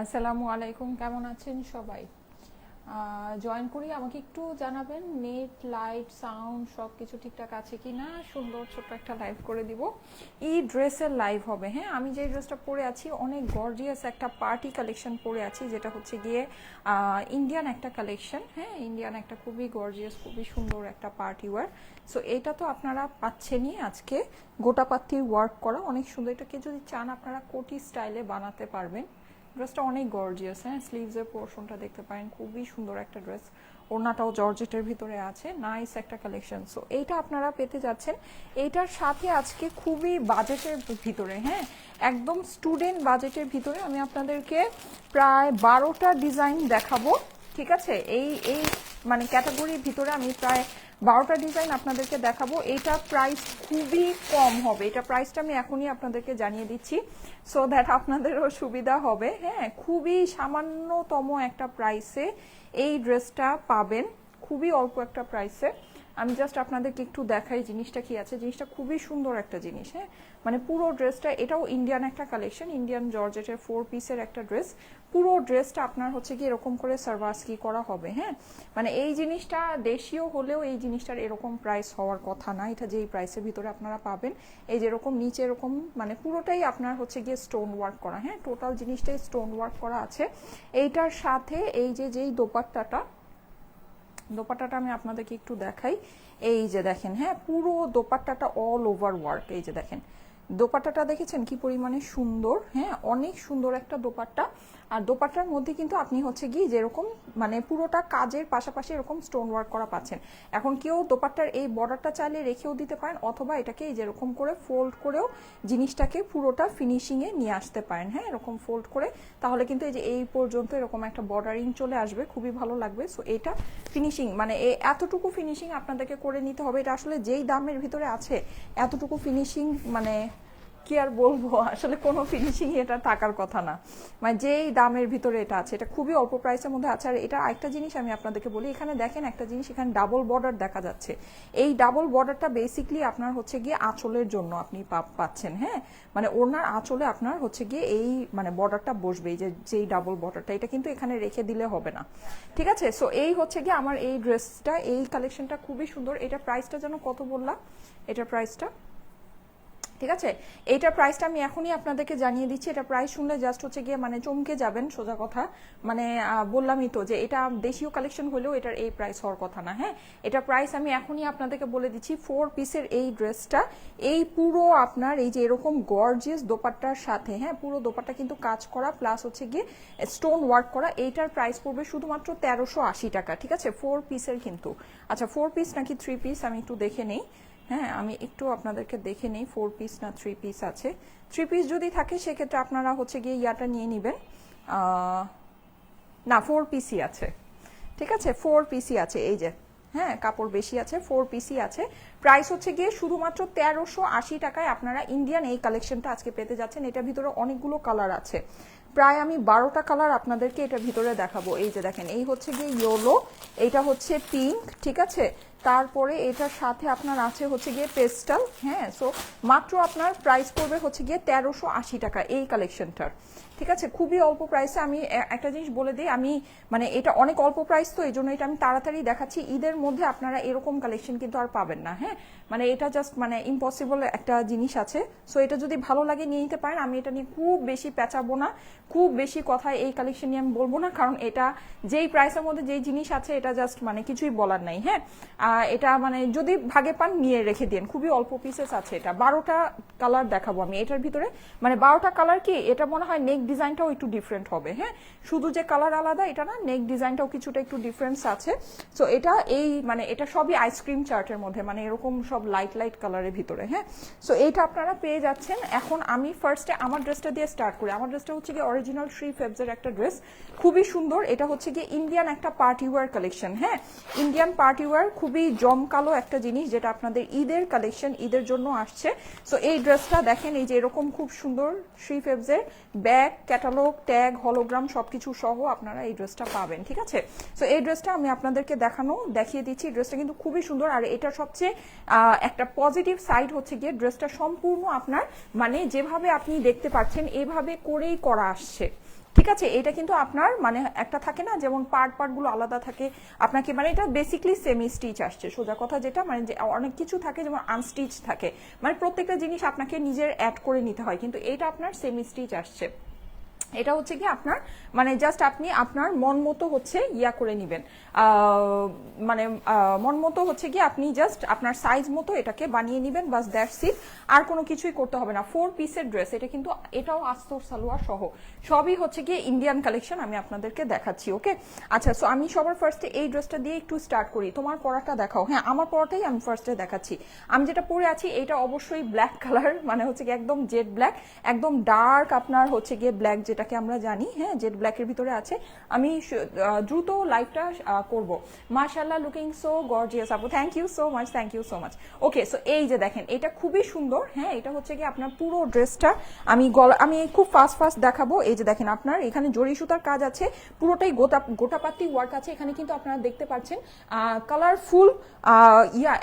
আসসালামু আলাইকুম, কেমন আছেন সবাই? জয়েন করি, আমাকে একটু জানাবেন নেট, লাইট, সাউন্ড সব কিছু ঠিকঠাক আছে কি না। সুন্দর ছোট্ট একটা লাইভ করে দিব, এই ড্রেসের লাইভ হবে। হ্যাঁ, আমি যে ড্রেসটা পরে আছি অনেক গর্জিয়াস একটা পার্টি কালেকশন পরে আছি, যেটা হচ্ছে গিয়ে ইন্ডিয়ান একটা কালেকশন। হ্যাঁ, ইন্ডিয়ান একটা খুবই গর্জিয়াস, খুবই সুন্দর একটা পার্টি ওয়ার। সো এটা তো আপনারা পাচ্ছেনই আজকে, গোটাপাত্তির ওয়ার্ক করা, অনেক সুন্দর। এটাকে যদি চান আপনারা কোটি স্টাইলে বানাতে পারবেন। ড্রেসটা অনেক গর্জিয়াস। হ্যাঁ, স্লিভসের পোর্শনটা দেখতে পারেন, খুবই সুন্দর একটা ড্রেস। ওড়নাটাও জর্জেটের ভিতরে আছে, নাইস একটা কালেকশন। সো এইটা আপনারা পেতে যাচ্ছেন। এইটার সাথে আজকে খুবই বাজেটের ভিতরে, হ্যাঁ একদম স্টুডেন্ট বাজেটের ভিতরে আমি আপনাদেরকে প্রায় 12টা ডিজাইন দেখাবো। ঠিক আছে, এই এই মানে ক্যাটাগরির ভিতরে আমি প্রায় 12টা ডিজাইন আপনাদেরকে দেখাবো। এইটা প্রাইস খুবই কম হবে, এটা প্রাইসটা আমি এখনই আপনাদেরকে জানিয়ে দিচ্ছি সো দ্যাট আপনাদেরও সুবিধা হবে। হ্যাঁ, খুবই সামান্যতম একটা প্রাইসে এই ড্রেসটা পাবেন, খুবই অল্প একটা প্রাইসে। আমি জাস্ট আপনাদেরকে একটু দেখাই জিনিসটা কি আছে। জিনিসটা খুবই সুন্দর একটা জিনিস। হ্যাঁ, মানে পুরো ড্রেসটা, এটাও ইন্ডিয়ান একটা কালেকশন, ইন্ডিয়ান জর্জেটের 4 পিসের একটা ড্রেস। পুরো ড্রেসটা আপনার হচ্ছে কি এরকম করে সার্ভাসকি করা হবে। হ্যাঁ, মানে এই জিনিসটা দেশীয় হলেও এই জিনিসটার এরকম প্রাইস হওয়ার কথা না। এটা যেই প্রাইসের ভিতরে আপনারা পাবেন, এই যেরকম নিচে এরকম মানে পুরোটাই আপনার হচ্ছে গিয়ে স্টোন ওয়ার্ক করা। হ্যাঁ, টোটাল জিনিসটাই স্টোন ওয়ার্ক করা আছে। এইটার সাথে এই যে যেই দোপাট্টাটা আমি আপনাদেরকে একটু দেখাই। এই যে দেখেন, হ্যাঁ পুরো দোপাট্টাটা অল ওভার ওয়ার্ক। এই যে দেখেন দোপাট্টাটা দেখেছেন কি পরিমাণে সুন্দর। হ্যাঁ, অনেক সুন্দর একটা দোপাট্টা। আর দোপাট্টার মধ্যে কিন্তু আপনি হচ্ছে গিয়ে যেরকম মানে পুরোটা কাজের পাশাপাশি এরকম স্টোন ওয়ার্ক করা পাচ্ছেন। এখন কেউ দোপাট্টার এই বর্ডারটা চাইলে রেখেও দিতে পারেন, অথবা এটাকে এই যেরকম করে ফোল্ড করেও জিনিসটাকে পুরোটা ফিনিশিংয়ে নিয়ে আসতে পারেন। হ্যাঁ, এরকম ফোল্ড করে তাহলে কিন্তু এই যে এই পর্যন্ত এরকম একটা বর্ডারিং চলে আসবে, খুবই ভালো লাগবে। সো এটা ফিনিশিং মানে এতটুকু ফিনিশিং আপনাদেরকে করে নিতে হবে। এটা আসলে যেই দামের ভিতরে আছে এতটুকু ফিনিশিং মানে কি আর বলবো, আসলে কোনো ফিনিশিং এটা থাকার কথা না। মানে যেই দামের ভিতরে এটা আছে, এটা খুবই অল্প প্রাইসের মধ্যে আছে। আর এটা আরেকটা জিনিস আমি আপনাদেরকে বলি, এখানে দেখেন একটা জিনিস, এখানে ডাবল বর্ডার দেখা যাচ্ছে। এই ডাবল বর্ডারটা বেসিকলি আপনার হচ্ছে গিয়ে আঁচলের জন্য আপনি পাচ্ছেন। হ্যাঁ, মানে ওনার আঁচলে আপনার হচ্ছে গিয়ে এই মানে বর্ডারটা বসবে, এই যে যেই ডাবল বর্ডারটা, এটা কিন্তু এখানে রেখে দিলে হবে না। ঠিক আছে, সো এই হচ্ছে গিয়ে আমার এই ড্রেসটা, এই কালেকশনটা খুবই সুন্দর। এটা প্রাইসটা যেন কত বললাম, এটার প্রাইসটা ঠিক আছে, এইটার প্রাইসটা আমি এখনই আপনাদেরকে জানিয়ে দিচ্ছি। এটা প্রাইস শুনলে জাস্ট হচ্ছে গিয়ে মানে চমকে যাবেন, সোজা কথা। মানে বললামই তো যে এটা দেশীয় কালেকশন হলেও এটার এই প্রাইস হওয়ার কথা না। হ্যাঁ, এটা প্রাইস আমি এখনই আপনাদেরকে বলে দিচ্ছি। 4 পিসের এই ড্রেসটা, এই পুরো আপনার এই যে এরকম গর্জিয়াস দোপাট্টার সাথে, হ্যাঁ পুরো দোপাট্টা কিন্তু কাজ করা প্লাস হচ্ছে গিয়ে স্টোন ওয়ার্ক করা। এইটার প্রাইস পড়বে শুধুমাত্র 1380 টাকা। ঠিক আছে, 4 পিসের কিন্তু। আচ্ছা 4 পিস নাকি 3 পিস আমি একটু দেখে নেই। হ্যাঁ, আমি একটু আপনাদেরকে দেখে নেই 4 পিস না 3 পিস আছে। 3 পিস যদি থাকে সেক্ষেত্রে আপনারা হচ্ছে গিয়ে ইয়াটা নিয়ে নেবেন। না 4 পিসই আছে। ঠিক আছে, 4 পিসই আছে। এই যে হ্যাঁ, কাপড় বেশি আছে, 4 পিসই আছে। প্রাইস হচ্ছে গিয়ে শুধুমাত্র 1380 টাকায় আপনারা ইন্ডিয়ান এই কালেকশনটা আজকে পেতে যাচ্ছেন। এটার ভিতরে অনেকগুলো কালার আছে, প্রায় আমি 12টা কালার আপনাদেরকে এটার ভিতরে দেখাবো। এই যে দেখেন, এই হচ্ছে গিয়ে ইয়েলো, এইটা হচ্ছে পিঙ্ক। ঠিক আছে, তারপরে এটার সাথে আপনার আছে হচ্ছে গিয়ে পেস্টাল। হ্যাঁ, সো মাত্র আপনার প্রাইস পড়বে হচ্ছে গিয়ে 1380 টাকা এই কালেকশনটার। ঠিক আছে, খুবই অল্প প্রাইসে। আমি একটা জিনিস বলে দিই, আমি মানে এটা অনেক অল্প প্রাইস তো এই জন্য এটা আমি তাড়াতাড়ি দেখাচ্ছি। ঈদের মধ্যে আপনারা এরকম কালেকশন কিন্তু আর পাবেন না। হ্যাঁ, মানে এটা জাস্ট মানে ইম্পসিবল একটা জিনিস আছে। সো এটা যদি ভালো লাগে নিয়ে নিতে পারেন। আমি এটা নিয়ে খুব বেশি পেঁচাবো না, খুব বেশি কথা এই কালেকশন নিয়ে আমি বলবো না, কারণ এটা যেই প্রাইসের মধ্যে যেই জিনিস আছে এটা জাস্ট মানে কিছুই বলার নাই। হ্যাঁ, এটা মানে যদি ভাগে পান নিয়ে রেখে দিন, খুবই অল্প পিসেস আছে। এটা 12টা কালার দেখাবো আমি এটার ভিতরে। মানে 12টা কালার কি, এটা মনে হয় নেক ডিজাইনটাও একটু ডিফারেন্ট হবে। হ্যাঁ, শুধু যে কালার আলাদা এটা না, নেক ডিজাইনটাও কিছুটা একটু ডিফারেন্স আছে। সো এটা এই মানে এটা সবই আইসক্রিম চার্টের মধ্যে, মানে এরকম সব লাইট লাইট কালারের ভিতরে। হ্যাঁ, সো এইটা আপনারা পেয়ে যাচ্ছেন। এখন আমি ফার্স্টে আমার ড্রেসটা দিয়ে স্টার্ট করি। আমার ড্রেসটা হচ্ছে গিয়ে অরিজিনাল 3 ফেবসের একটা ড্রেস, খুবই সুন্দর। এটা হচ্ছে গিয়ে ইন্ডিয়ান একটা পার্টি ওয়্যার কালেকশন। হ্যাঁ, ইন্ডিয়ান পার্টি ওয়্যার, খুবই জমকালো একটা জিনিস, যেটা আপনাদের ঈদের কালেকশন, ঈদের জন্য আসছে। সো এই ড্রেসটা দেখেন, এই যে এরকম খুব সুন্দর 3 ফেবসের ব্যাগ, ক্যাটালগ, ট্যাগ, হলোগ্রাম সবকিছু সহ আপনারা এই ড্রেসটা পাবেন। ঠিক আছে, সো এই ড্রেসটা আমি আপনাদেরকে দেখিয়ে দিচ্ছি। ড্রেসটা কিন্তু খুবই সুন্দর। আর এটা সবচেয়ে একটা পজিটিভ সাইড হচ্ছে গিয়ে ড্রেসটা সম্পূর্ণ আপনার মানে যেভাবে আপনি দেখতে পাচ্ছেন এভাবে করেই করা আসছে। আসছে, ঠিক আছে। এটা কিন্তু আপনার মানে একটা থাকে না যেমন পার্টগুলো আলাদা থাকে আপনাকে, মানে এটা বেসিকলি সেমি স্টিচ আসছে, সোজা কথা যেটা, মানে যে অনেক কিছু থাকে যেমন আনস্টিচ থাকে, মানে প্রত্যেকটা জিনিস আপনাকে নিজের অ্যাড করে নিতে হয়, কিন্তু এটা আপনার সেমি স্টিচ আসছে। এটা হচ্ছে কি আপনার মানে জাস্ট আপনি আপনার মন মতো হচ্ছে ইয়া করে নেবেন, মানে মন মতো হচ্ছে কি আপনি জাস্ট আপনার সাইজ মতো এটাকে বানিয়ে নেবেন, বাস দ্যাটস ইট। আর কোনো কিছুই করতে হবে না। 4 পিসের ড্রেস এটা, কিন্তু এটাও আস্তর সালোয়ার সহ, সবই হচ্ছে গিয়ে ইন্ডিয়ান কালেকশন আমি আপনাদেরকে দেখাচ্ছি। ওকে, আচ্ছা, সো আমি সবার ফার্স্টে এই ড্রেসটা দিয়ে একটু স্টার্ট করি। তোমার পরাটা দেখাও। হ্যাঁ, আমার পরাটাই আমি ফার্স্টে দেখাচ্ছি। আমি যেটা পরে আছি এটা অবশ্যই ব্ল্যাক কালার, মানে হচ্ছে গিয়ে একদম জেড ব্ল্যাক, একদম ডার্ক আপনার হচ্ছে গিয়ে ব্ল্যাক যেটাকে আমরা জানি, হ্যাঁ, জেড ব্ল্যাকের ভিতরে আছে। আমি দ্রুত লাইভটা করব। মাশাআল্লাহ, লুকিং সো গর্জিয়াস আপু, thank you so much, thank you so much. Okay, so এই যে দেখেন এটা খুবই সুন্দর। হ্যাঁ, এটা হচ্ছে কি আপনার পুরো ড্রেসটা আমি খুব ফাস্ট দেখাবো। এই যে দেখেন আপনার এখানে জরি সুতার কাজ আছে, পুরোটাই গোটাপাতি ওয়ার্ক আছে। এখানে কিন্তু আপনারা দেখতে পাচ্ছেন কালারফুল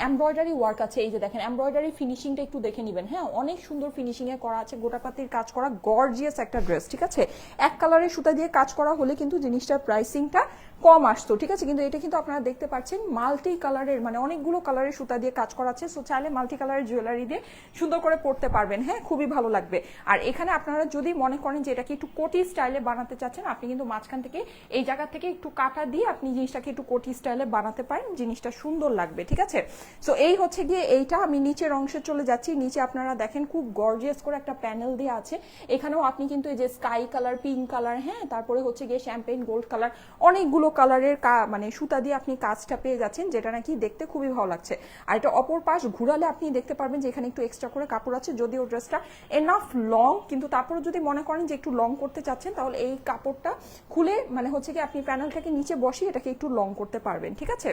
এমব্রয়ডারি ওয়ার্ক আছে। এই যে দেখেন এমব্রয়ডারি ফিনিশিংটা একটু দেখে নেবেন। হ্যাঁ, অনেক সুন্দর ফিনিশিং এ করা আছে, গোটাপাতির কাজ করা, গর্জিয়াস একটা ড্রেস, ঠিক আছে। এক কালারের সুতা দিয়ে কাজ করা হলে কিন্তু জিনিসটার প্রাইসিংটা কম আসতো, ঠিক আছে, কিন্তু এটা কিন্তু আপনারা দেখতে পাচ্ছেন মাল্টি কালারের, মানে অনেকগুলো কালারের সুতা দিয়ে কাজ করা আছে। সো চাইলে মাল্টি কালারের জুয়েলারি দিয়ে সুন্দর করে পরতে পারবেন। হ্যাঁ, খুবই ভালো লাগবে। আর এখানে আপনারা যদি মনে করেন যে এটাকে একটু কোটি স্টাইলে বানাতে চাচ্ছেন, আপনি কিন্তু মাঝখান থেকে এই জায়গা থেকে একটু কাটা দিয়ে আপনি জিনিসটাকে একটু কোটি স্টাইলে বানাতে পারেন, জিনিসটা সুন্দর লাগবে, ঠিক আছে। সো এই হচ্ছে গিয়ে এইটা। আমি নিচের অংশে চলে যাচ্ছি। নিচে আপনারা দেখেন খুব গর্জিয়াস করে একটা প্যানেল দেওয়া আছে। এখানেও আপনি কিন্তু এই যে স্কাই কালার, পিঙ্ক কালার, হ্যাঁ, তারপরে হচ্ছে গিয়ে শ্যাম্পেইন গোল্ড কালার, অনেকগুলো কালারের মানে সুতা দিয়ে আপনি কাজটা পেয়ে যাচ্ছেন, যেটা নাকি দেখতে খুবই ভালো লাগছে। আর এটা অপর পাশ ঘুরালে আপনি দেখতে পারবেন যে এখানে একটু এক্সট্রা করে কাপড় আছে, যদিও ড্রেসটা এনাফ লং, কিন্তু তারপরে যদি মনে করেন যে একটু লং করতে চাচ্ছেন তাহলে এই কাপড়টা খুলে মানে হচ্ছে কি আপনি প্যানেলটাকে নিচে বসিয়ে এটাকে একটু লং করতে পারবেন, ঠিক আছে।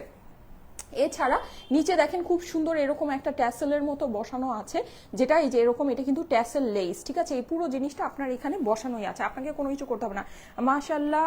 এছাড়া নিচে দেখেন খুব সুন্দর এরকম একটা ট্যাসেলের মতো বসানো আছে, যেটা এই যে এরকম, এটা কিন্তু ট্যাসেল লেস, ঠিক আছে। এই পুরো জিনিসটা আপনার এখানে বসানোই আছে, আপনাকে কোনো কিছু করতে হবে না। মাশাআল্লাহ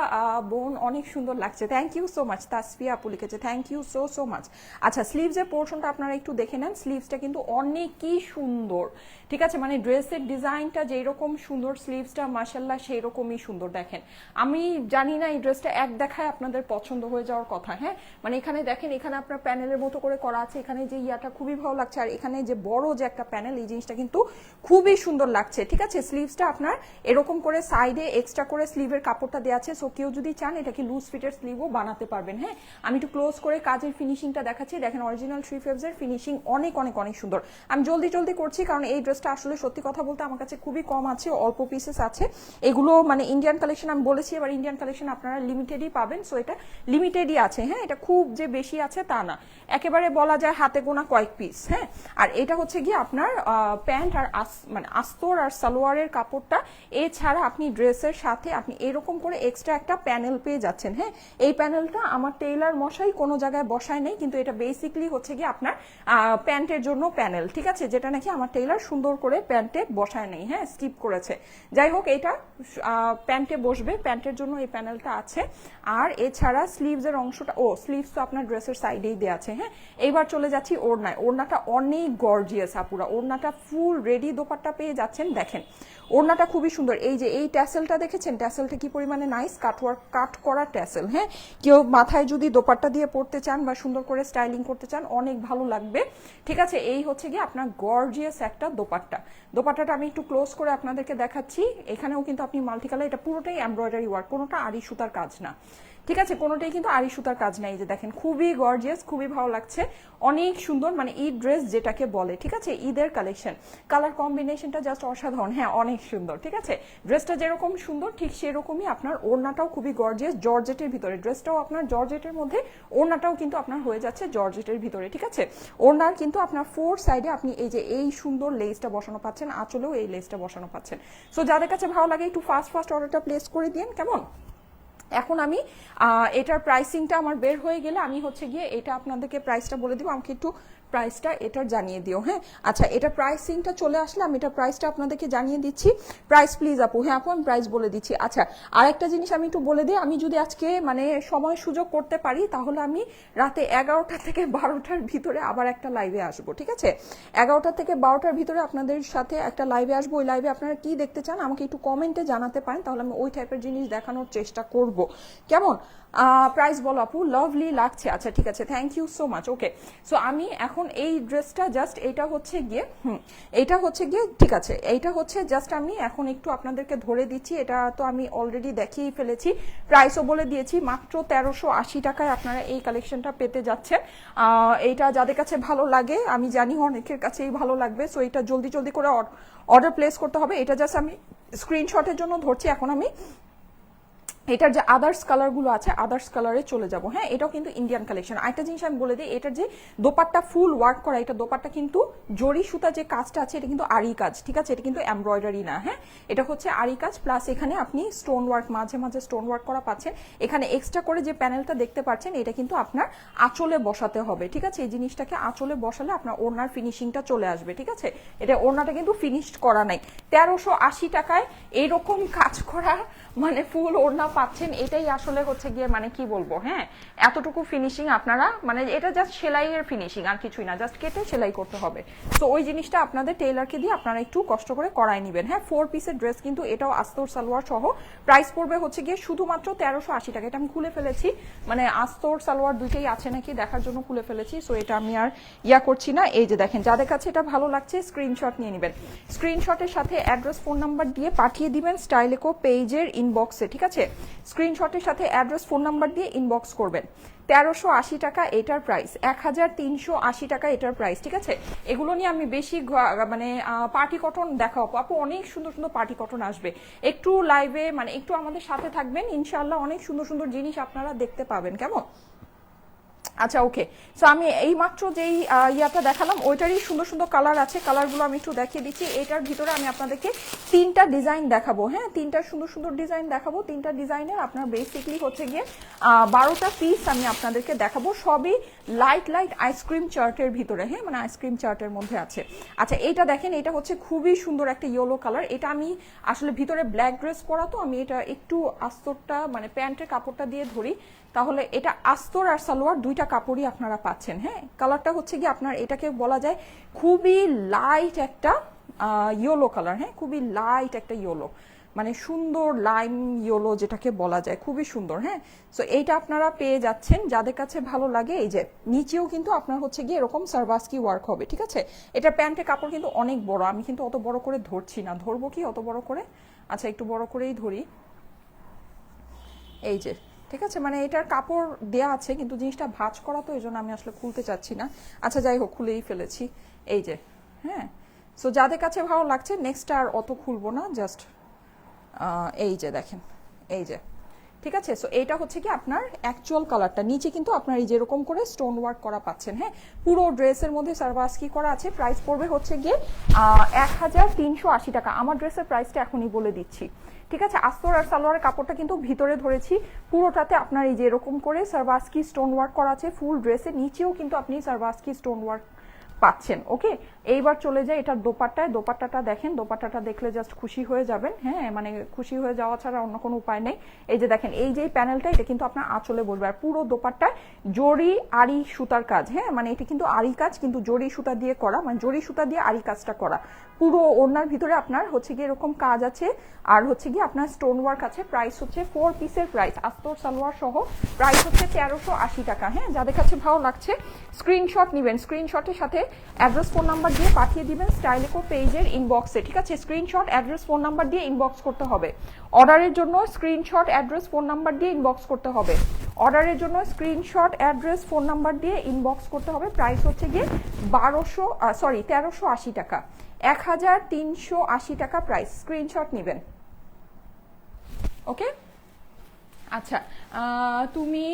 বোন, অনেক সুন্দর লাগছে, thank you so much. Tasfia আপু লিখেছে, thank you so so much. আচ্ছা, স্লিভসের পোর্শনটা আপনারা একটু দেখে নেন। স্লিভসটা কিন্তু অনেকই সুন্দর, ঠিক আছে, মানে ড্রেসের ডিজাইনটা যেরকম সুন্দর, স্লিভসটা মাশাআল্লাহ সেই রকমই সুন্দর। দেখেন, আমি জানি না এই ড্রেসটা এক দেখায় আপনাদের পছন্দ হয়ে যাওয়ার কথা। হ্যাঁ, মানে এখানে দেখেন, এখানে আপনার প্যানেলের মতো করে করা আছে, এখানে যে ইয়াটা খুবই ভালো লাগছে, আর এখানে যে বড় যে একটা প্যানেল, এই জিনিসটা কিন্তু খুবই সুন্দর লাগছে, ঠিক আছে। স্লিভসটা আপনার এরকম করে সাইডে এক্সট্রা করে স্লিভের কাপড়টা দেওয়া আছে। সো কেউ যদি চান এটাকে লুজ ফিটের স্লিভও বানাতে পারবেন। হ্যাঁ, আমি একটু ক্লোজ করে কাজের ফিনিশিংটা দেখাচ্ছি। দেখেন অরিজিনাল থ্রি ফেভসের ফিনিশিং অনেক অনেক অনেক সুন্দর। আমি জলদি করছি কারণ এই ড্রেসটা আসলে সত্যি কথা বলতে আমার কাছে খুবই কম আছে, অল্প পিসেস আছে। এগুলো মানে ইন্ডিয়ান কালেকশন, আমি বলেছি এবার ইন্ডিয়ান কালেকশন আপনারা লিমিটেডই পাবেন। সো এটা লিমিটেডই আছে। হ্যাঁ, এটা খুব যে বেশি আছে তা না, একেবারে বলা যায় হাতে গোনা কয়েক পিস। হ্যাঁ, আর এটা হচ্ছে গিয়ে আপনার প্যান্ট আর মানে আস্তর আর সালোয়ারের কাপড়টা। এছাড়া আপনি ড্রেসের সাথে আপনি এরকম করে এক্সট্রা একটা প্যানেল পেয়ে যাচ্ছেন। হ্যাঁ, এই প্যানেলটা আমার টেইলার মশাই কোনো জায়গায় বসায় নেই, কিন্তু এটা বেসিকলি হচ্ছে গিয়ে আপনার প্যান্টের জন্য প্যানেল, ঠিক আছে, যেটা নাকি আমার টেইলার সুন্দর করে প্যান্টে বসায় নেই। হ্যাঁ, স্কিপ করেছে। যাই হোক, এটা প্যান্টে বসবে, প্যান্টের জন্য এই প্যানেলটা আছে। আর এছাড়া স্লিভসের অংশটা, স্লিভস তো আপনার ড্রেসের সাইডেই দেওয়া আছে। হ্যাঁ, এইবার চলে যাচ্ছি ওড়নায়। ওড়নাটা অনেক গর্জিয়াস আপুরা, ওড়নাটা ফুল রেডি দোপাট্টা পেয়ে যাচ্ছেন। দেখেন ওড়নাটা খুবই সুন্দর। এই যে এই ট্যাসেলটা দেখেছেন, ট্যাসেলটা কি পরিমাণে নাইস, কাট করা ট্যাসেল। হ্যাঁ, কেউ মাথায় যদি দোপাট্টা দিয়ে পরতে চান বা সুন্দর করে স্টাইলিং করতে চান, অনেক ভালো লাগবে, ঠিক আছে। এই হচ্ছে গিয়ে আপনার গর্জিয়াস একটা দোপাট্টাটা আমি একটু ক্লোজ করে আপনাদেরকে দেখাচ্ছি। এখানেও কিন্তু আপনি মাল্টি কালার, এটা পুরোটাই এমব্রয়ডারি ওয়ার্ক, কোনোটা আড়ি সুতার কাজ না, ঠিক আছে, কোনোটাই কিন্তু আড়ি সুতার কাজ নাই। যে দেখেন খুবই গর্জিয়াস, খুবই ভালো লাগছে, অনেক সুন্দর, মানে ঈদ ড্রেস যেটাকে বলে, ঠিক আছে, ঈদের কালেকশন। কালার কম্বিনেশনটা জাস্ট অসাধারণ। হ্যাঁ, অনেক সুন্দর, ঠিক আছে। ড্রেসটা যেরকম সুন্দর ঠিক সেরকমই আপনার ওড়নাটাও খুবই গর্জিয়াস, জর্জেটের ভিতরে। ড্রেসটাও আপনার জর্জেটের মধ্যে, ওড়নাটাও কিন্তু আপনার হয়ে যাচ্ছে জর্জেটের ভিতরে, ঠিক আছে। ওড়নার কিন্তু আপনার 4 সাইডে আপনি এই যে এই সুন্দর লেসটা বসানো পাচ্ছেন, আঁচলেও এই লেসটা বসানো পাচ্ছেন। সো যাদের কাছে ভালো লাগে একটু ফাস্ট অর্ডারটা প্লেস করে দিন, কেমন। এখন আমি এটার প্রাইসিংটা আমার বের হয়ে গেলে আমি হচ্ছে গিয়ে এটা আপনাদেরকে প্রাইসটা বলে দিব। আমাকে একটু প্রাইসটা এটার জানিয়ে দিও। হ্যাঁ আচ্ছা, এটা প্রাইসিংটা চলে আসলে আমি এটা প্রাইসটা আপনাদেরকে জানিয়ে দিচ্ছি। প্রাইস প্লিজ আপু। হ্যাঁ আপু আমি প্রাইস বলে দিচ্ছি। আচ্ছা আরেকটা জিনিস আমি একটু বলে দিই, আমি যদি আজকে মানে সময় সুযোগ করতে পারি তাহলে আমি রাতে 11টা থেকে 12টার ভিতরে আবার একটা লাইভে আসবো, ঠিক আছে? 11টা থেকে 12টার ভিতরে আপনাদের সাথে একটা লাইভে আসবো। ওই লাইভে আপনারা কি দেখতে চান আমাকে একটু কমেন্টে জানাতে পারেন, তাহলে আমি ওই টাইপের জিনিস দেখানোর চেষ্টা করব। কেমন? প্রাইস বলো আপু। লাভলি লাগছে। আচ্ছা ঠিক আছে, thank you so much. Okay, so আমি এখন এই ড্রেসটা জাস্ট এটা হচ্ছে গিয়ে এইটা হচ্ছে গিয়ে ঠিক আছে, এইটা হচ্ছে জাস্ট আমি এখন একটু আপনাদেরকে ধরে দিচ্ছি। এটা তো আমি অলরেডি দেখিয়ে ফেলেছি, প্রাইসও বলে দিয়েছি। মাত্র 1380 টাকায় আপনারা এই কালেকশনটা পেতে যাচ্ছেন। এইটা যাদের কাছে ভালো লাগে, আমি জানি অনেকের কাছেই ভালো লাগবে, সো এটা জলদি জলদি করে অর্ডার প্লেস করতে হবে। এটা জাস্ট আমি স্ক্রিনশটের জন্য ধরছি। এখন আমি এটার যে আদার্স কালারগুলো আছে আদার্স কালারে চলে যাব। হ্যাঁ এটাও কিন্তু ইন্ডিয়ান কালেকশন। আরেকটা জিনিস আমি বলে দিই, এটার যে দোপাট্টা ফুল ওয়ার্ক করা, এটা দোপাট্টা কিন্তু জরি সুতা যে কাজটা আছে এটা কিন্তু আরি কাজ, ঠিক আছে? এটা কিন্তু এমব্রয়ডারি না। হ্যাঁ এটা হচ্ছে আরি কাজ, প্লাস এখানে আপনি স্টোন ওয়ার্ক, মাঝে মাঝে স্টোন ওয়ার্ক করা পাচ্ছেন। এখানে এক্সট্রা করে যে প্যানেলটা দেখতে পাচ্ছেন এটা কিন্তু আপনার আঁচলে বসাতে হবে, ঠিক আছে? এই জিনিসটাকে আঁচলে বসালে আপনার ওড়নার ফিনিশিংটা চলে আসবে, ঠিক আছে? এটা ওড়নাটা কিন্তু ফিনিশড করা নাই। 1380 টাকায় এইরকম কাজ করা মানে ফুল ওড়না পাচ্ছেন, এটাই আসলে হচ্ছে গিয়ে মানে কি বলবো। হ্যাঁ এতটুকু ফিনিশিং আপনারা মানে এটা জাস্ট সেলাইয়ের ফিনিশিং আর কিছুই না, জাস্ট কেটে সেলাই করতে হবে। তো ওই জিনিসটা আপনাদের টেইলারকে দিয়ে আপনারা একটু কষ্ট করে করাই নেবেন। হ্যাঁ 4 পিসের ড্রেস কিন্তু, এটাও আস্তর সালোয়ার সহ। প্রাইস পড়বে হচ্ছে গিয়ে শুধুমাত্র 1380 টাকা। এটা আমি খুলে ফেলেছি, মানে আস্তর সালোয়ার দুইটাই আছে নাকি দেখার জন্য খুলে ফেলেছি, সো এটা আমি আর ইয়া করছি না। এই যে দেখেন, যাদের কাছে এটা ভালো লাগছে স্ক্রিনশট নিয়ে নেবেন। স্ক্রিনশটের সাথে অ্যাড্রেস ফোন নাম্বার দিয়ে পাঠিয়ে দিবেন স্টাইলেকো পেজের ইনবক্সে, ঠিক আছে? স্ক্রিনশটের সাথে অ্যাড্রেস ফোন নাম্বার দিয়ে ইনবক্স করবেন। 1380 টাকা এটার প্রাইস, 1380 টাকা এটার প্রাইস, ঠিক আছে? এগুলো নিয়ে আমি বেশি মানে পার্টি কটন দেখাবো আপু, অনেক সুন্দর সুন্দর পার্টি কটন আসবে। একটু লাইভে মানে একটু আমাদের সাথে থাকবেন, ইনশাআল্লাহ অনেক সুন্দর সুন্দর জিনিস আপনারা দেখতে পাবেন। কেমন? আচ্ছা ওকে, সো আমি এই মাত্র যেই ইয়াটা দেখালাম ওইটারই সুন্দর সুন্দর কালার আছে, কালারগুলো আমি একটু দেখিয়ে দিচ্ছি। এটার ভিতরে আমি আপনাদেরকে 3টা ডিজাইন দেখাবো। হ্যাঁ 3টা সুন্দর সুন্দর ডিজাইন দেখাবো। 3টা ডিজাইনের আপনার বেসিকলি হচ্ছে গিয়ে 12টা পিস আমি আপনাদেরকে দেখাবো, সবই লাইট লাইট আইসক্রিম চার্টের ভিতরে। হ্যাঁ মানে আইসক্রিম চার্টের মধ্যে আছে। আচ্ছা এইটা দেখেন, এটা হচ্ছে খুবই সুন্দর একটা ইয়েলো কালার। এটা আমি আসলে ভিতরে ব্ল্যাক ড্রেস পরা, তো আমি এটা একটু আস্তরটা মানে প্যান্টের কাপড়টা দিয়ে ধরি, তাহলে এটা আস্তর আর সালোয়ার দুইটা কাপড়ই আপনারা পাচ্ছেন। হ্যাঁ কালারটা হচ্ছে কি আপনার এটাকে বলা যায় খুবই লাইট একটা ইয়েলো কালার। হ্যাঁ খুবই লাইট একটা ইয়েলো, মানে সুন্দর লাইম ইয়েলো যেটাকে বলা যায়, খুবই সুন্দর। হ্যাঁ সো এইটা আপনারা পেয়ে যাচ্ছেন যাদের কাছে ভালো লাগে। এই যে নিচেও কিন্তু আপনার হচ্ছে গিয়ে এরকম সারবাস্কি ওয়ার্ক হবে, ঠিক আছে? এটা প্যান্টের কাপড় কিন্তু অনেক বড়, আমি কিন্তু অত বড় করে ধরছি না, ধরবো কি অত বড় করে? আচ্ছা একটু বড় করেই ধরি। এই যে ঠিক আছে, মানে এটার কাপড় দেয়া আছে কিন্তু জিনিসটা ভাঁজ করা, তো এই জন্য আমি আসলে খুলতে চাচ্ছি না। আচ্ছা যাই হোক, খুলেই ফেলেছি। এই যে হ্যাঁ, সো যাদের কাছে ভালো লাগছে নেক্সট আর অত খুলবো না, জাস্ট এই যে দেখেন, এই যে ঠিক আছে। সো এইটা হচ্ছে কি আপনার অ্যাকচুয়াল কালারটা, নিচে কিন্তু আপনার এই যেরকম করে স্টোন ওয়ার্ক করা পাচ্ছেন। হ্যাঁ পুরো ড্রেসের মধ্যে সারবাস্কি করা আছে। প্রাইস পড়বে হচ্ছে গিয়ে 1380 টাকা। আমার ড্রেসের প্রাইসটা এখনই বলে দিচ্ছি, ঠিক আছে? আস্তর আর সালোয়ারের কাপড়টা কিন্তু ভিতরে ধরেছি, পুরোটাতে আপনার এই যে এরকম করে সারবাস্কি স্টোন ওয়ার্ক করা আছে ফুল ড্রেসে, নিচেও কিন্তু আপনি সারবাস্কি স্টোন ওয়ার্ক পাচ্ছেন। ওকে, এইবার চলে যায় এটার দোপাট্টায়। দোপাট্টাটা দেখেন, দোপাট্টাটা দেখলে জাস্ট খুশি হয়ে যাবেন। হ্যাঁ মানে খুশি হয়ে যাওয়া ছাড়া অন্য কোনো উপায় নেই। এই যে দেখেন, এই যে প্যানেলটা এটা কিন্তু আপনার আঁচলে বলবে, আর পুরো দোপাট্টায় জরি আরি সুতার কাজ। হ্যাঁ মানে এটা কিন্তু আরি কাজ, কিন্তু জরি সুতা দিয়ে করা, মানে জরি সুতা দিয়ে আরি কাজটা করা। পুরো ওড়নার ভিতরে আপনার হচ্ছে গিয়ে এরকম কাজ আছে, আর হচ্ছে গিয়ে আপনার স্টোন ওয়ার্ক আছে। প্রাইস হচ্ছে 4 পিসের প্রাইস আস্তর সালোয়ার সহ, প্রাইস হচ্ছে 1380 টাকা। হ্যাঁ যাদের কাছে ভালো লাগছে স্ক্রিনশট নেবেন, স্ক্রিনশটের সাথে অ্যাড্রেস ফোন নাম্বার দিয়ে পাঠিয়ে দিবেন স্টাইলেকো পেজের ইনবক্সে, ঠিক আছে? স্ক্রিনশট অ্যাড্রেস ফোন নাম্বার দিয়ে ইনবক্স করতে হবে অর্ডারের জন্য। স্ক্রিনশট অ্যাড্রেস ফোন নাম্বার দিয়ে ইনবক্স করতে হবে অর্ডারের জন্য। স্ক্রিনশট অ্যাড্রেস ফোন নাম্বার দিয়ে ইনবক্স করতে হবে। প্রাইস হচ্ছে গিয়ে 1380 টাকা, 1380 টাকা প্রাইস। স্ক্রিনশট নেবেন। ওকে আচ্ছা, তুমি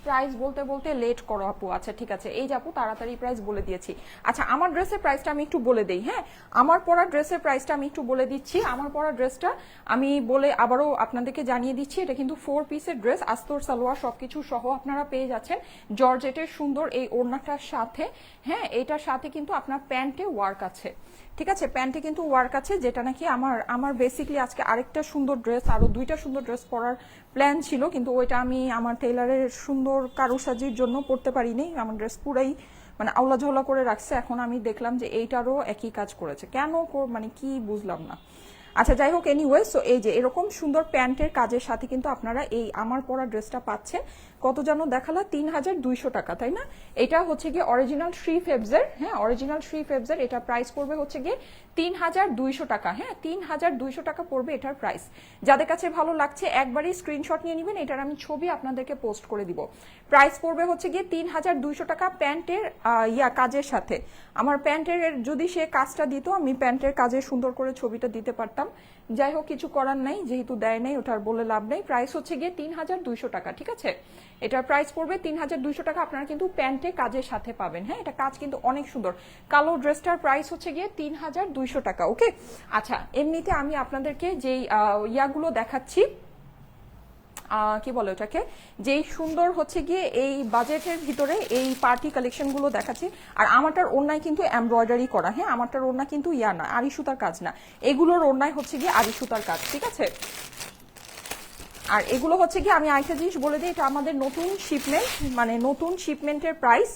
প্রাইস বলতে বলতে লেট করো আপু। আচ্ছা ঠিক আছে, এই যে আপু তাড়াতাড়ি প্রাইস বলে দিয়েছি। আচ্ছা আমার ড্রেসের প্রাইসটা আমি একটু বলে দেই। হ্যাঁ, আমার পরা ড্রেসের প্রাইসটা আমি একটু বলে দিচ্ছি। আমার পরা ড্রেসটা আমি বলে আবারও আপনাদেরকে জানিয়ে দিচ্ছি, এটা কিন্তু 4 পিসের ড্রেস, আস্তর সালোয়ার সবকিছু সহ আপনারা পেয়ে যাচ্ছেন জর্জেটের সুন্দর এই ওড়নাটার সাথে। হ্যাঁ, এটার সাথে কিন্তু আপনার প্যান্টে ওয়ার্ক আছে, ঠিক আছে, প্যান্টে কিন্তু ওয়ার্ক আছে, যেটা নাকি আমার বেসিক্যালি আজকে আরেকটা সুন্দর ড্রেস, আরো 2টা সুন্দর ড্রেস পরার প্ল্যান ছিল, কিন্তু ওইটা আমি আমার টেইলারের সুন্দর কারুসাজির জন্য পড়তে পারিনি। আমার ড্রেস পুরাই মানে আওলা ঝোলা করে রাখছে। এখন আমি দেখলাম যে এইটারও একই কাজ করেছে, কেন মানে কি বুঝলাম না। আচ্ছা যাই হোক, এনিওয়ে, সো এই যে এরকম সুন্দর প্যান্টের কাজের সাথে কিন্তু আপনারা এই আমার পরা ড্রেসটা পাচ্ছেন। কত যেন দেখালা, 3200 টাকা, তাই না? এটা হচ্ছে গিয়ে অরিজিনাল 3 ফেবজের। হ্যাঁ, অরিজিনাল 3 ফেবজের। এটা প্রাইস পড়বে হচ্ছে গিয়ে 3200 টাকা। হ্যাঁ, 3200 টাকা পড়বে এটার প্রাইস। যাদের কাছে ভালো লাগছে একবারই স্ক্রিনশট নিয়ে নেবেন, এটার আমি ছবি আপনাদেরকে পোস্ট করে দিব। প্রাইস পড়বে হচ্ছে গিয়ে 3200 টাকা প্যান্টের কাজের সাথে। আমার প্যান্টের যদি সে কাজটা দিত, আমি প্যান্টের কাজে সুন্দর করে ছবিটা দিতে পারতাম। যাই হোক, কিছু করার নাই, যেহেতু দেয় নাই ওটার বলে লাভ নেই। প্রাইস হচ্ছে গিয়ে 3200 টাকা, ঠিক আছে? এটার প্রাইস পড়বে 3200 টাকা। আপনারা কিন্তু প্যান্টে কাজের সাথে পাবেন। হ্যাঁ, এটা কাজ কিন্তু অনেক সুন্দর। কালো ড্রেসটার প্রাইস হচ্ছে গিয়ে 3200 টাকা। ওকে, আচ্ছা এমনিতে আমি আপনাদেরকে যেই ইয়াগুলো দেখাচ্ছি, কি বলে ওটাকে, যেই সুন্দর হচ্ছে গিয়ে এই বাজেটের ভিতরে এই পার্টি কালেকশন গুলো দেখাচ্ছি। আর আমারটার ওড়নায় কিন্তু এমব্রয়ডারি করা। হ্যাঁ, আমারটার ওড়না কিন্তু ইয়া না, আড়ি সুতার কাজ না, এগুলোর ওড়নায় হচ্ছে গিয়ে আড়ি সুতার কাজ, ঠিক আছে? আর এগুলো হচ্ছে কি, আমি আরেকটা জিনিস বলে দিই, এটা আমাদের নতুন শিপমেন্ট, মানে নতুন শিপমেন্টের প্রাইস।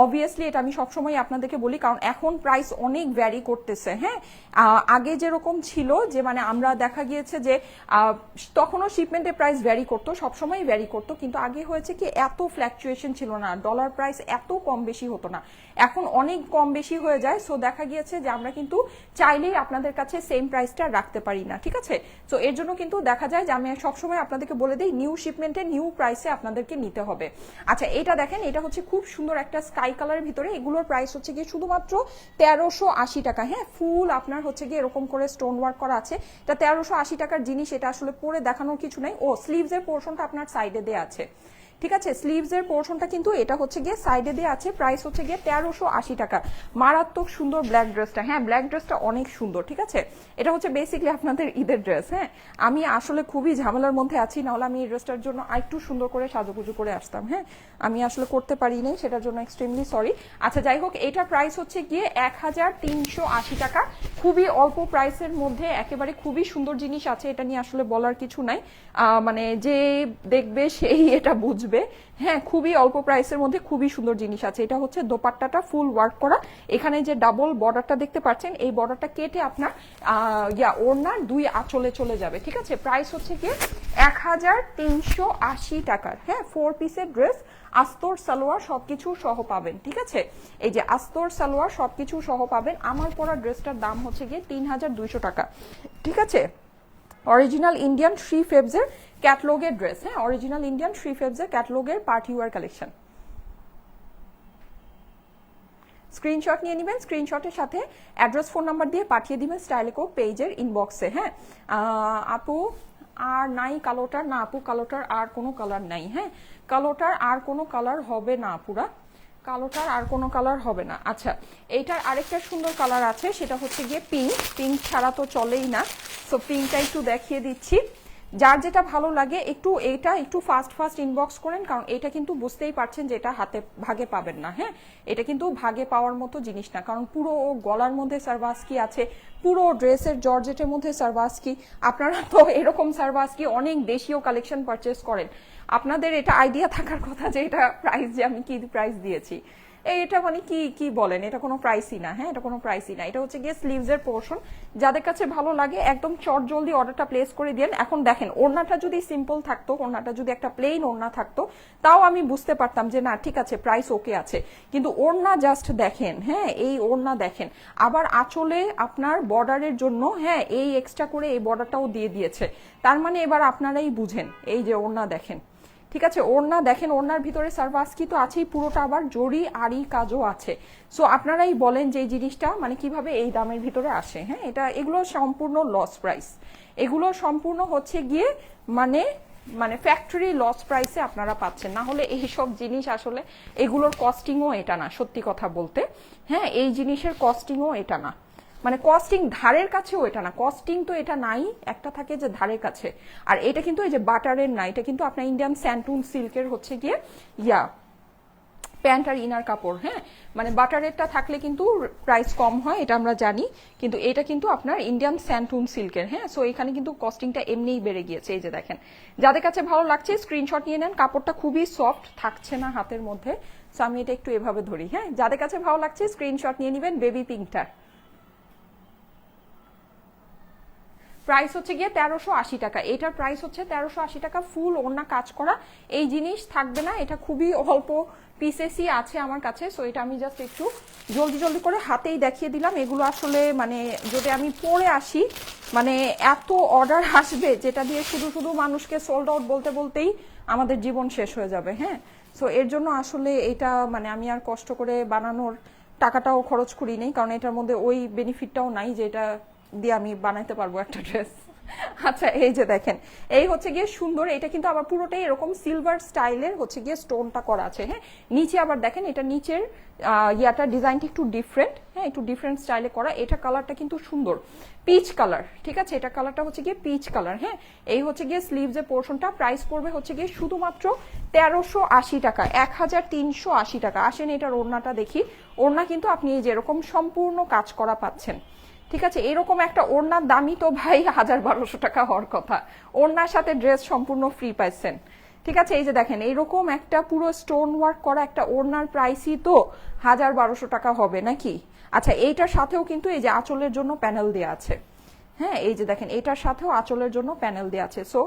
অবভিয়াসলি এটা আমি সবসময় আপনাদেরকে বলি, কারণ এখন প্রাইস অনেক ভ্যারি করতেছে। হ্যাঁ, আগে যেরকম ছিল যে মানে আমরা দেখা গিয়েছে যে তখনও শিপমেন্টের প্রাইস ভ্যারি করতো, সবসময় ভ্যারি করতো, কিন্তু আগে হয়েছে কি এত ফ্ল্যাকচুয়েশন ছিল না, ডলার প্রাইস এত কম বেশি হতো না, এখন অনেক কম বেশি হয়ে যায়। সো দেখা গিয়েছে যে আমরা কিন্তু চাইলেই আপনাদের কাছে সেম প্রাইসটা রাখতে পারি না, ঠিক আছে? সো এর জন্য কিন্তু দেখা যায় যে আমি সবসময় আপনাদেরকে বলে দিই নিউ শিপমেন্টে নিউ প্রাইসে আপনাদেরকে নিতে হবে। আচ্ছা এটা দেখেন, এটা হচ্ছে খুব সুন্দর একটা স্কাই কালারের ভিতরে, এগুলোর প্রাইস হচ্ছে গিয়ে শুধুমাত্র 1380 টাকা। হ্যাঁ, ফুল আপনার হচ্ছে গিয়ে এরকম করে স্টোন ওয়ার্ক করা আছে। এটা 1380 টাকার জিনিস, এটা আসলে পরে দেখানোর কিছু নাই। ও স্লিভস এর পোর্শনটা আপনার সাইডে দেয়া আছে, ঠিক আছে? স্লিভস এর পোর্শনটা কিন্তু এটা হচ্ছে গিয়ে সাইডে দেওয়া আছে। প্রাইস হচ্ছে গিয়ে 1380 টাকা। মারাত্মক সুন্দর ব্ল্যাক ড্রেসটা। হ্যাঁ, ব্ল্যাক ড্রেসটা অনেক সুন্দর, ঠিক আছে? এটা হচ্ছে বেসিক্যালি আপনাদের ঈদের ড্রেস। হ্যাঁ, আমি আসলে খুবই ঝামেলার মধ্যে আছি, নাহলে আমি এই ড্রেসটার জন্য আরেকটু সুন্দর করে সাজুগুজু করে আসতাম। হ্যাঁ, আমি আসলে করতে পারি নাই, সেটার জন্য এক্সট্রিমলি সরি। আচ্ছা যাই হোক, এটার প্রাইস হচ্ছে গিয়ে 1380 টাকা। খুবই অল্প প্রাইসের মধ্যে একেবারে খুবই সুন্দর জিনিস আছে, এটা নিয়ে আসলে বলার কিছু নাই, মানে যে দেখবে সেই এটা বুঝবে। হ্যাঁ, খুবই অল্প প্রাইসের মধ্যে খুবই সুন্দর জিনিস আছে। এটা হচ্ছে দোপাট্টাটা ফুল ওয়ার্ক করা, এখানে যে ডাবল বর্ডারটা দেখতে পাচ্ছেন, এই বর্ডারটা কেটে আপনার ওড়নার 2 আঁচলে চলে যাবে, ঠিক আছে? প্রাইস হচ্ছে কি 1380 টাকার। হ্যাঁ, 4 পিসের ড্রেস, আস্তর সালোয়ার সবকিছু সহ পাবেন, ঠিক আছে? এই যে আস্তর সালোয়ার সবকিছু সহ পাবেন। আমার পরা ড্রেসটার দাম হচ্ছে গিয়ে 3200 টাকা, ঠিক আছে? অরিজিনাল ইন্ডিয়ান 3 ফেবজের ক্যাটলগের ড্রেস। হ্যাঁ, অরিজিনাল ইন্ডিয়ান 3 ফেবজের ক্যাটলগের পার্টি ওয়্যার কালেকশন। স্ক্রিনশট নিয়ে নেবেন, স্ক্রিনশটের সাথে অ্যাড্রেস ফোন নাম্বার দিয়ে পাঠিয়ে দিবেন স্টাইলেকো পেজের ইনবক্সে। হ্যাঁ, আপু আর নাই কালোটার? না আপু, কালোটার আর কোনো কালার নাই। হ্যাঁ, কালোটার আর কোনো কালার হবে না পুরা, কালোটার আর কোনো কালার হবে না। আচ্ছা, এইটার আরেকটা সুন্দর কালার আছে, সেটা হচ্ছে গিয়ে পিঙ্ক। পিঙ্ক ছাড়া তো চলেই না, সো পিঙ্কটা একটু দেখিয়ে দিচ্ছি। যার যেটা ভালো লাগে একটু এটা একটু ফাস্ট ইনবক্স করেন, কারণ এটা কিন্তু বুঝতেই পারছেন যে এটা হাতে ভাগে পাবেন না। হ্যাঁ, এটা কিন্তু ভাগে পাওয়ার মতো জিনিস না, কারণ পুরো গলার মধ্যে সারভাস্কি আছে, পুরো ড্রেসের জর্জেটের মধ্যে সারভাস্কি। আপনারা তো এরকম সারভাস্কি অনেক দেশীয় কালেকশন পারচেস করেন, আপনাদের এটা আইডিয়া থাকার কথা যে এটা প্রাইস, যে আমি কি প্রাইস দিয়েছি। এটা মানে কি বলেন, এটা কোনো প্রাইসই না। হ্যাঁ, এটা কোনো প্রাইসই না। এটা হচ্ছে গিয়ে স্লিভস এর পোর্শন। যাদের কাছে ভালো লাগে একদম চট জলদি অর্ডারটা প্লেস করে দেন। এখন দেখেন, ওড়নাটা যদি সিম্পল থাকতো, ওড়নাটা যদি একটা প্লেন ওড়না থাকতো, তাও আমি বুঝতে পারতাম যে না ঠিক আছে, প্রাইস ওকে আছে। কিন্তু ওড়না জাস্ট দেখেন, হ্যাঁ এই ওড়না দেখেন, আবার আঁচলে আপনার বর্ডারের জন্য হ্যাঁ এই এক্সট্রা করে এই বর্ডারটাও দিয়ে দিয়েছে। তার মানে এবার আপনারাই বুঝেন, এই যে ওড়না দেখেন, ঠিক আছে? ওড়না দেখেন, ওড়নার ভিতরে সারভাস্কি তো আছেই, পুরোটা আবার জরি আড়ি কাজও আছে। সো আপনারাই বলেন যে এই জিনিসটা মানে কিভাবে এই দামের ভিতরে আসে। হ্যাঁ, এগুলো সম্পূর্ণ লস প্রাইস, এগুলো সম্পূর্ণ হচ্ছে গিয়ে মানে মানে ফ্যাক্টরি লস প্রাইসে আপনারা পাচ্ছেন। না হলে এইসব জিনিস আসলে এগুলোর কস্টিংও এটা না, সত্যি কথা বলতে। হ্যাঁ, এই জিনিসের কস্টিংও এটা না, মানে কস্টিং ধারের কাছেও এটা না। কস্টিং তো এটা নাই, একটা থাকে যে ধারের কাছে। আর এটা কিন্তু এই যে বাটারের না, এটা কিন্তু আপনার ইন্ডিয়ান স্যান্টুন সিল্কের হচ্ছে গিয়ে প্যান্ট আর ইনার কাপড়। হ্যাঁ, মানে বাটারেরটা থাকলে কিন্তু প্রাইস কম হয়, এটা আমরা জানি, কিন্তু এটা কিন্তু আপনার ইন্ডিয়ান স্যান্টুন সিল্কের। হ্যাঁ, সো এখানে কিন্তু কস্টিংটা এমনিই বেড়ে গিয়েছে। এই যে দেখেন, যাদের কাছে ভালো লাগছে স্ক্রিনশট নিয়ে নেন। কাপড়টা খুবই সফট, থাকছে না হাতের মধ্যে। সো আমি এটা একটু এভাবে ধরি। হ্যাঁ, যাদের কাছে ভালো লাগছে স্ক্রিনশট নিয়ে নেবেন বেবি পিঙ্কটার। প্রাইস হচ্ছে গিয়ে 1380 টাকা। এটার প্রাইস হচ্ছে 1380 টাকা। ফুল ওড়না কাজ করা এই জিনিস থাকবে না, এটা খুবই অল্প পিসেসই আছে আমার কাছে। সো এটা আমি জাস্ট একটু জলদি জলদি করে হাতেই দেখিয়ে দিলাম। এগুলো আসলে মানে যদি আমি পরে আসি, মানে এত অর্ডার আসবে যেটা দিয়ে শুধু শুধু মানুষকে সোল্ড আউট বলতে বলতেই আমাদের জীবন শেষ হয়ে যাবে। হ্যাঁ, সো এর জন্য আসলে এটা মানে আমি আর কষ্ট করে বানানোর টাকাটাও খরচ করি নেই, কারণ এটার মধ্যে ওই বেনিফিটটাও নাই যে এটা দিয়ে আমি বানাইতে পারবো একটা ড্রেস। আচ্ছা, এই যে দেখেন, এই হচ্ছে গিয়ে সুন্দর, এটা কিন্তু আবার পুরোটাই এরকম সিলভার স্টাইলের হচ্ছে গিয়ে স্টোনটা করা আছে। হ্যাঁ, নিচে আবার দেখেন, এটা নিচের ইয়াটা ডিজাইনটা একটু ডিফারেন্ট। হ্যাঁ, একটু ডিফারেন্ট স্টাইলে করা। এটা কালারটা কিন্তু সুন্দর, পিচ কালার। ঠিক আছে, এটা কালারটা হচ্ছে গিয়ে পিচ কালার। হ্যাঁ, এই হচ্ছে গিয়ে স্লিভস এর পোর্শনটা। প্রাইস পড়বে হচ্ছে গিয়ে শুধুমাত্র 1380 টাকা, 1380 টাকা। আসেন এটার ওড়নাটা দেখি। ওড়না কিন্তু আপনি এই যে এরকম সম্পূর্ণ কাজ করা পাচ্ছেন। ঠিক আছে, এরকম একটা ওড়নার দামই তো ভাই 1200 টাকা হওয়ার কথা। ওড়নার সাথে ড্রেস সম্পূর্ণ ফ্রি পাইছেন। ঠিক আছে, এই যে দেখেন, এইরকম একটা পুরো স্টোন ওয়ার্ক করা একটা ওড়নার প্রাইসই তো 1200 টাকা হবে নাকি? আচ্ছা, এইটার সাথেও কিন্তু এই যে আঁচলের জন্য প্যানেল দেওয়া আছে। হ্যাঁ, এই যে দেখেন, এটার সাথেও আঁচলের জন্য প্যানেল দেওয়া আছে। সো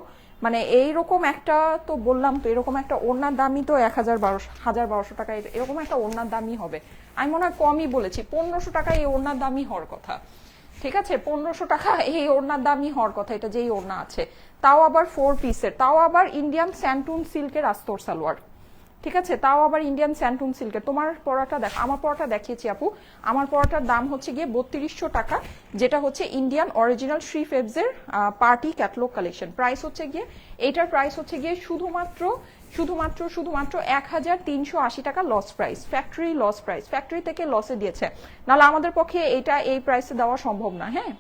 মানে এইরকম একটা, তো বললাম তো এরকম একটা ওড়নার দামই তো 1200 টাকা। এরকম একটা ওড়নার দামই হবে। আমি মনে হয় কমই বলেছি, 1500 টাকা এই ওড়নার দামই হওয়ার কথা। ঠিক আছে, 1500 টাকা এই ওড়নার দামই হওয়ার কথা, এটা যেই ওড়না আছে, তাও আবার 4 পিসের, তাও আবার ইন্ডিয়ান স্যান্টুন সিল্কের আস্তর সালোয়ার। ঠিক আছে, তাও আবার ইন্ডিয়ান স্যান্টুন সিল্কের। তোমার পরাটা দেখ, আমার পরাটা দেখিয়েছি আপু। আমার পরাটার দাম হচ্ছে গিয়ে 3200 টাকা, যেটা হচ্ছে ইন্ডিয়ান অরিজিনাল শ্রী ফেবসের পার্টি ক্যাটলগ কালেকশন। প্রাইস হচ্ছে গিয়ে, এইটার প্রাইস হচ্ছে গিয়ে শুধুমাত্র 1380 টাকা loss price, factory loss price. Factory থেকে লসে দিয়েছে, নাহলে আমাদের পক্ষে এটা এই প্রাইসে দেওয়া সম্ভব না। হ্যাঁ,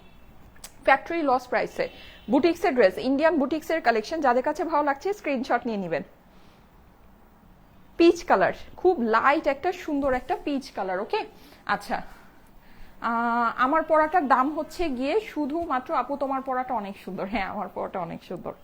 ফ্যাক্টরি লস প্রাইসে বুটিক্সের ড্রেস, ইন্ডিয়ান বুটিক্সের কালেকশন। যাদের কাছে ভালো লাগছে স্ক্রিনশট নিয়ে নেবেন। পিচ কালার, খুব লাইট একটা সুন্দর একটা পিচ কালার। ওকে, আচ্ছা, আমার পরাটার দাম হচ্ছে গিয়ে শুধুমাত্র, আপু তোমার পরাটা অনেক সুন্দর। হ্যাঁ, আমার পরাটা অনেক সুন্দর।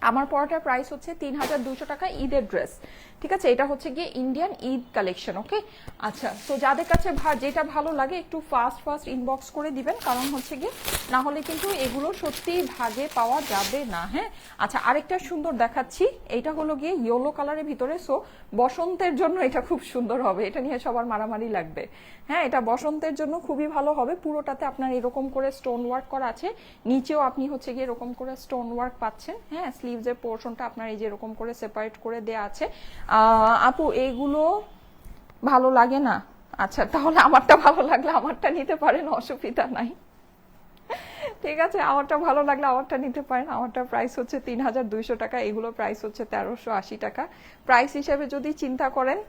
আমার পরাটার প্রাইস হচ্ছে 3200 টাকা, ঈদের ড্রেস। ঠিক আছে, এটা হচ্ছে গিয়ে ইন্ডিয়ান ঈদ কালেকশন। ওকে, আচ্ছা, তো যাদের কাছে যেটা ভালো লাগে একটু ফাস্ট ইনবক্স করে দিবেন, কারণ হচ্ছে গিয়ে না হলে কিন্তু এগুলো সত্যি ভাগে পাওয়া যাবে না। হ্যাঁ, আচ্ছা, আরেকটা সুন্দর দেখাচ্ছি। এটা হলো গিয়ে ইয়েলো কালারের ভিতরে। সো বসন্তের জন্য এটা খুব সুন্দর হবে, এটা নিয়ে সবার মারামারি লাগবে। হ্যাঁ, এটা বসন্তের জন্য খুবই ভালো হবে। পুরোটাতে আপনার এরকম করে স্টোন ওয়ার্ক করা আছে, নিচেও আপনি হচ্ছে গিয়ে এরকম করে স্টোন ওয়ার্ক পাচ্ছেন। হ্যাঁ, স্লিভস এর পোর্শনটা আপনার এই যে এরকম করে সেপারেট করে দেয়া আছে। আপু এইগুলো ভালো লাগে না? আচ্ছা, তাহলে আমারটা ভালো লাগলে আমারটা নিতে পারেন, অসুবিধা নাই। ঠিক আছে, আমারটা ভালো লাগলে আমারটা নিতে পারেন। আমারটার প্রাইস হচ্ছে 3200 টাকা, এগুলো প্রাইস হচ্ছে 1380 টাকা। প্রাইস হিসেবে যদি চিন্তা করেন,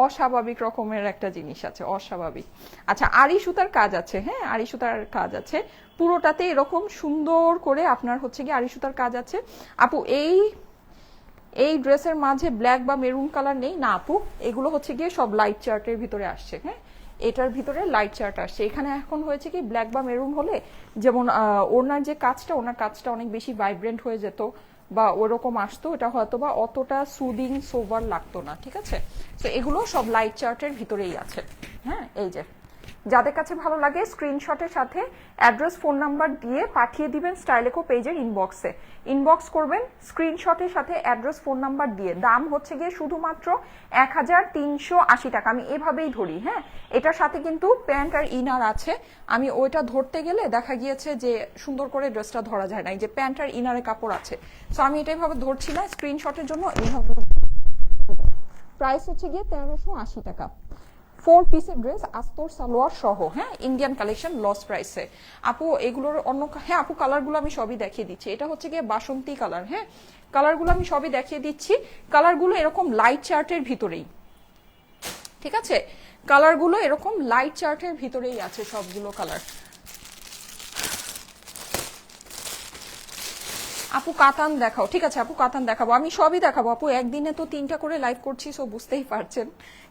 অস্বাভাবিক রকমের একটা জিনিস আছে, অস্বাভাবিক। আচ্ছা, আড়ি সুতার কাজ আছে। হ্যাঁ, আড়ি সুতার কাজ আছে পুরোটাতে, এরকম সুন্দর করে আপনার হচ্ছে কি আড়ি সুতার কাজ আছে। আপু এই ড্রেসের মাঝে ব্ল্যাক বা মেরুন কালার নেই না আপু, এগুলো হচ্ছে গিয়ে সব লাইট চার্টের ভিতরে আসছে। হ্যাঁ, এটার ভিতরে লাইট চার্ট আসছে। এখানে এখন হয়েছে কি, ব্ল্যাক বা মেরুন হলে যেমন ওনার যে কাজটা, ওনার কাজটা অনেক বেশি ভাইব্রেন্ট হয়ে যেত বা ওরকম আসতো, এটা হয়তো বা অতটা সুদিং সোভার লাগতো না। ঠিক আছে, তো এগুলো সব লাইট চার্টের ভিতরেই আছে। হ্যাঁ, এই যে যাদের কাছে ভালো লাগে স্ক্রিনশটের সাথে অ্যাড্রেস ফোন নাম্বার দিয়ে পাঠিয়ে দিবেন স্টাইলেকো পেজের ইনবক্সে। ইনবক্স করবেন স্ক্রিনশটের সাথে অ্যাড্রেস ফোন নাম্বার দিয়ে। দাম হচ্ছে গিয়ে শুধুমাত্র 1380 টাকা। আমি এভাবেই ধরি। হ্যাঁ, এটার সাথে কিন্তু প্যান্ট আর ইনার আছে। আমি ওইটা ধরতে গেলে দেখা গিয়েছে যে সুন্দর করে ড্রেসটা ধরা যায় না, এই যে প্যান্ট আর ইনারে কাপড় আছে। সো আমি এটা এইভাবে ধরছি না, স্ক্রিনশটের জন্য এইভাবে। প্রাইস হচ্ছে গিয়ে 1380 টাকা। 4 পিসের ড্রেস আস্তর সালোয়ার সহ, হ্যাঁ, ইন্ডিয়ান কালেকশন লস প্রাইসে। আপু এগুলোর অন্য, হ্যাঁ আপু কালারগুলো আমি সবই দেখিয়ে দিচ্ছি। এটা হচ্ছে গিয়ে বাসন্তী কালার, হ্যাঁ কালারগুলো আমি সবই দেখিয়ে দিচ্ছি। কালারগুলো এরকম লাইট চার্টের ভিতরেই, ঠিক আছে, কালারগুলো এরকম লাইট চার্টের ভিতরেই আছে সবগুলো কালার। আপু কাতান দেখাও, ঠিক আছে আপু কাতান দেখাবো, আমি সবই দেখাবো আপু, একদিনে তো 3টা করে লাইভ করছি, সো বুঝতেই পারছেন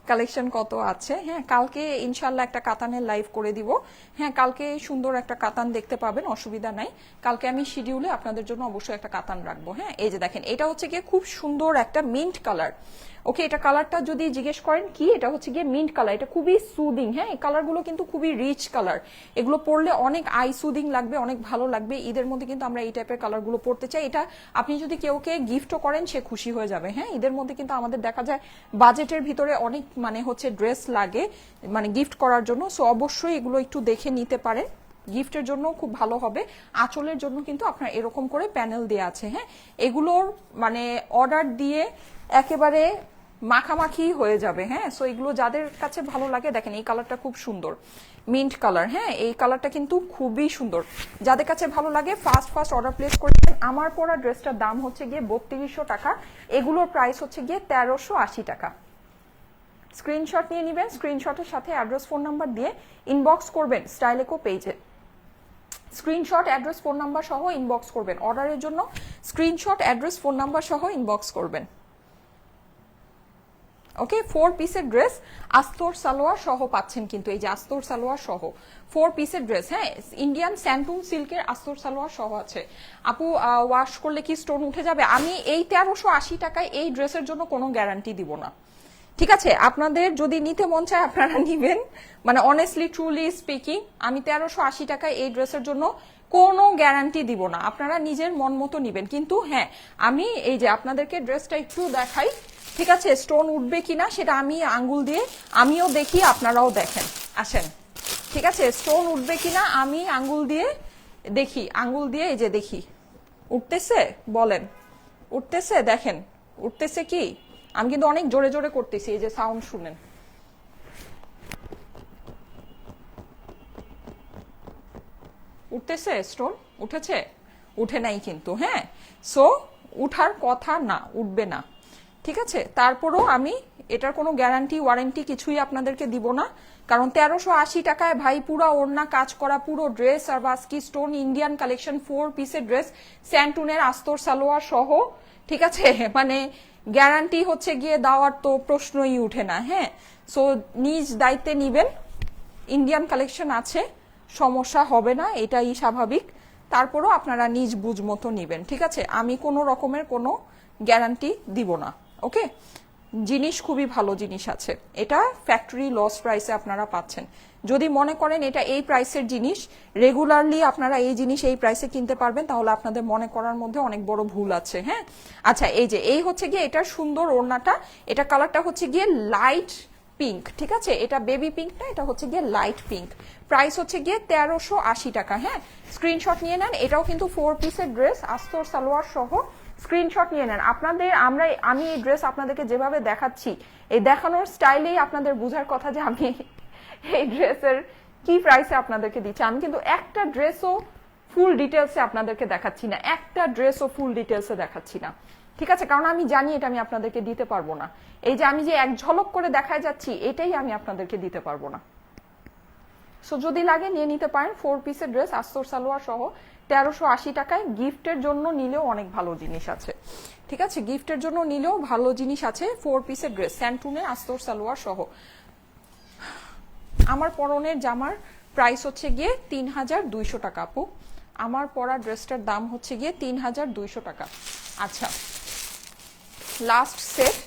কালেকশন কত আছে। হ্যাঁ কালকে ইনশাল্লাহ একটা কাতানের লাইভ করে দিব। হ্যাঁ কালকে সুন্দর একটা কাতান দেখতে পাবেন, অসুবিধা নাই। কালকে আমি শিডিউলে আপনাদের জন্য অবশ্যই একটা কাতান রাখবো। হ্যাঁ এই যে দেখেন, এটা হচ্ছে গিয়ে খুব সুন্দর একটা মিন্ট কালার। ওকে, এটা কালারটা যদি জিজ্ঞেস করেন কি, এটা হচ্ছে গিয়ে মিন্ট কালার, এটা খুবই সুদিং। হ্যাঁ এই কালারগুলো কিন্তু খুবই রিচ কালার, এগুলো পরলে অনেক আই সুদিং লাগবে, অনেক ভালো লাগবে। ঈদের মধ্যে কিন্তু আমরা এই টাইপের কালারগুলো পরতে চাই। এটা আপনি যদি কেউকে গিফটও করেন সে খুশি হয়ে যাবে। হ্যাঁ ঈদের মধ্যে কিন্তু আমাদের দেখা যায় বাজেটের ভিতরে অনেক মানে হচ্ছে ড্রেস লাগে মানে গিফট করার জন্য, সো অবশ্যই এগুলো একটু দেখে নিতে পারেন, গিফটের জন্য খুব ভালো হবে। আঁচলের জন্য কিন্তু আপনার এরকম করে প্যানেল দেওয়া আছে। হ্যাঁ এগুলোর মানে অর্ডার দিয়ে একেবারে মাখামাখি হয়ে যাবে। হ্যাঁ সো এগুলো যাদের কাছে ভালো লাগে, দেখেন এই কালারটা খুব সুন্দর মিন্ট কালার। হ্যাঁ এই কালারটা কিন্তু খুবই সুন্দর, যাদের কাছে ভালো লাগে ফার্স্ট অর্ডার প্লেস করে। আমার পরা ড্রেসটার দাম হচ্ছে গিয়ে 3200 টাকা, এগুলোর প্রাইস হচ্ছে গিয়ে 1380 টাকা। স্ক্রিনশট নিয়ে নেবেন, স্ক্রিনশটের সাথে অ্যাড্রেস ফোন নাম্বার দিয়ে ইনবক্স করবেন স্টাইলেকো পেজে। স্ক্রিনশট অ্যাড্রেস ফোন নাম্বার সহ ইনবক্স করবেন অর্ডারের জন্য, স্ক্রিনশট অ্যাড্রেস ফোন নাম্বার সহ ইনবক্স করবেন। ওকে 4 পিসের ড্রেস আস্তর সালোয়ার সহ পাচ্ছেন কিন্তু, এই যে আস্তর সালোয়ার সহ 4 পিসের ড্রেস। হ্যাঁ ইন্ডিয়ান স্যান্টুন সিল্কের আস্তর সালোয়ার সহ আছে। আপু ওয়াশ করলে কি স্টোন উঠে যাবে? আমি এই 1380 টাকায় এই ড্রেসের জন্য কোনো গ্যারান্টি দিব না, ঠিক আছে? আপনাদের যদি নিতে মন চায় আপনারা নিবেন, মানে অনেস্টলি ট্রুলি স্পিকিং আমি 1380 টাকায় এই ড্রেসের জন্য কোনো গ্যারান্টি দিব না, আপনারা নিজের মন মতো নিবেন। কিন্তু হ্যাঁ আমি এই যে আপনাদেরকে ড্রেসটা একটু দেখাই, ঠিক আছে? স্টোন উঠবে কিনা সেটা আমি আঙ্গুল দিয়ে আমিও দেখি, আপনারাও দেখেন, আসেন, ঠিক আছে? স্টোন উঠবে কিনা আমি আঙ্গুল দিয়ে দেখি, আঙ্গুল দিয়ে এই যে দেখি উঠতেছে, বলেন উঠতেছে? দেখেন উঠতেছে কি? আমি কিন্তু অনেক জোরে জোরে করতেছি, এই যে সাউন্ড শুনেন, উঠতেছে? স্টোন উঠেছে? উঠে নাই কিন্তু। হ্যাঁ সো উঠার কথা না, উঠবে না, ঠিক আছে? তারপরও আমি এটার কোনো গ্যারান্টি ওয়ারেন্টি কিছুই আপনাদেরকে দিব না, কারণ 1380 টাকায় ভাই পুরা ওড়না কাজ করা পুরো ড্রেস আর বাস্কি স্টোন ইন্ডিয়ান কালেকশন 4 পিসের ড্রেস স্যান্টুনের আস্তর সালোয়ার সহ, ঠিক আছে? মানে গ্যারান্টি হচ্ছে গিয়ে দেওয়ার তো প্রশ্নই উঠে না। হ্যাঁ সো নিজ দায়িত্বে নিবেন, ইন্ডিয়ান কালেকশন আছে, সমস্যা হবে না, এটাই স্বাভাবিক। তারপরও আপনারা নিজ বুঝ মতো নিবেন, ঠিক আছে? আমি কোনো রকমের কোনো গ্যারান্টি দিব না। ওকে, জিনিস খুবই ভালো জিনিস আছে, এটা ফ্যাক্টরি লস প্রাইসে আপনারা পাচ্ছেন। যদি মনে করেন এটা এই প্রাইসের জিনিস, রেগুলারলি আপনারা এই জিনিস এই প্রাইসে কিনতে পারবেন, তাহলে আপনাদের মনে করার মধ্যে অনেক বড় ভুল আছে। হ্যাঁ আচ্ছা এই যে এই হচ্ছে গিয়ে এটার সুন্দর ওড়নাটা, এটা কালারটা হচ্ছে গিয়ে লাইট পিঙ্ক, ঠিক আছে? এটা বেবি পিঙ্ক না, এটা হচ্ছে গিয়ে লাইট পিঙ্ক। প্রাইস হচ্ছে গিয়ে 1380 টাকা। হ্যাঁ স্ক্রিনশট নিয়ে নেন, এটাও কিন্তু 4 পিসের ড্রেস আস্তর সালোয়ার সহ, স্ক্রিনশট নিয়ে নেন। আপনাদের আমি এই ড্রেস আপনাদেরকে যেভাবে দেখাচ্ছি, এই দেখানোর স্টাইলেই আপনাদের বোঝার কথা যে আমি এই ড্রেসের কি প্রাইসে আপনাদেরকে দিচ্ছি। আমি কিন্তু একটা ড্রেসও ফুল ডিটেলসে আপনাদেরকে দেখাচ্ছি না, একটা ড্রেসও ফুল ডিটেলসে দেখাচ্ছি না, ঠিক আছে? কারণ আমি জানি এটা আমি আপনাদেরকে দিতে পারবো না। এই যে আমি যে এক ঝলক করে দেখায় যাচ্ছি, এটাই আমি আপনাদেরকে দিতে পারবো না। সো যদি লাগে নিয়ে নিতে পারেন 4 পিসের ড্রেস আস্তর সালোয়ার সহ 1380 টাকায়। গিফটের জন্য নিলেও অনেক ভালো জিনিস আছে, ঠিক আছে? গিফটের জন্য নিলেও ভালো জিনিস আছে। 4 পিসের ড্রেস স্যান্টুনের আস্তর সালোয়ার সহ। আমার পরনের জামার প্রাইস হচ্ছে গিয়ে 3200 টাকা আপু, আমার পরা ড্রেসটার দাম হচ্ছে গিয়ে 3200 টাকা। আচ্ছা লাস্ট সেট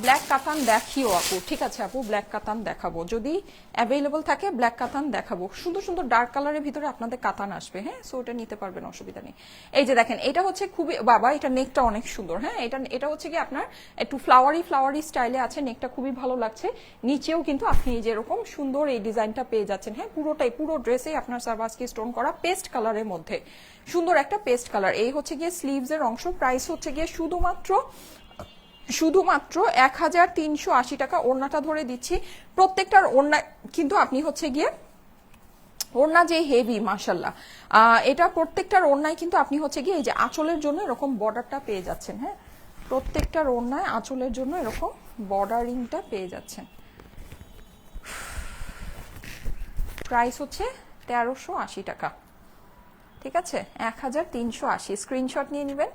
ব্ল্যাক কাতান দেখিও আপু, ঠিক আছে আপু ব্ল্যাক কাতান দেখাবো, যদি অ্যাভেলেবল থাকে ব্ল্যাক কাতান দেখাবো। সুন্দর সুন্দর ডার্ক কালারের ভিতরে আপনাদের কাতান আসবে। হ্যাঁ সো এটা নিতে পারবেন, অসুবিধা নেই। এই যে দেখেন এটা হচ্ছে খুবই, বাবা এটা নেকটা অনেক সুন্দর। হ্যাঁ এটা হচ্ছে কি আপনার একটু ফ্লাওয়ারি স্টাইলে আছে, নেকটা খুবই ভালো লাগছে। নিচেও কিন্তু আপনি এই যে এরকম সুন্দর এই ডিজাইনটা পেয়ে যাচ্ছেন। হ্যাঁ পুরো ড্রেসেই আপনার সার্ভাসকি স্টোন করা পেস্ট কালারের মধ্যে, সুন্দর একটা পেস্ট কালার। এই হচ্ছে গিয়ে স্লিভস এর অংশ, প্রাইস হচ্ছে গিয়ে শুধুমাত্র শুধুমাত্র 1380 টাকা। ওড়নাটা ধরে দিচ্ছি, প্রত্যেকটার ওড়না কিন্তু আপনি হচ্ছে গিয়ে ওড়না যে হেভি মাশাল্লাহ, এটা প্রত্যেকটার ওড়নায় কিন্তু আপনি হচ্ছে গিয়ে এই যে আঁচলের জন্য এরকম বর্ডারটা পেয়ে যাচ্ছেন। হ্যাঁ, প্রত্যেকটার ওড়নায় আঁচলের জন্য এরকম বর্ডারিংটা পেয়ে যাচ্ছেন। প্রাইস হচ্ছে 1380 টাকা, ঠিক আছে, 1380। স্ক্রিনশট নিয়ে নেবেন।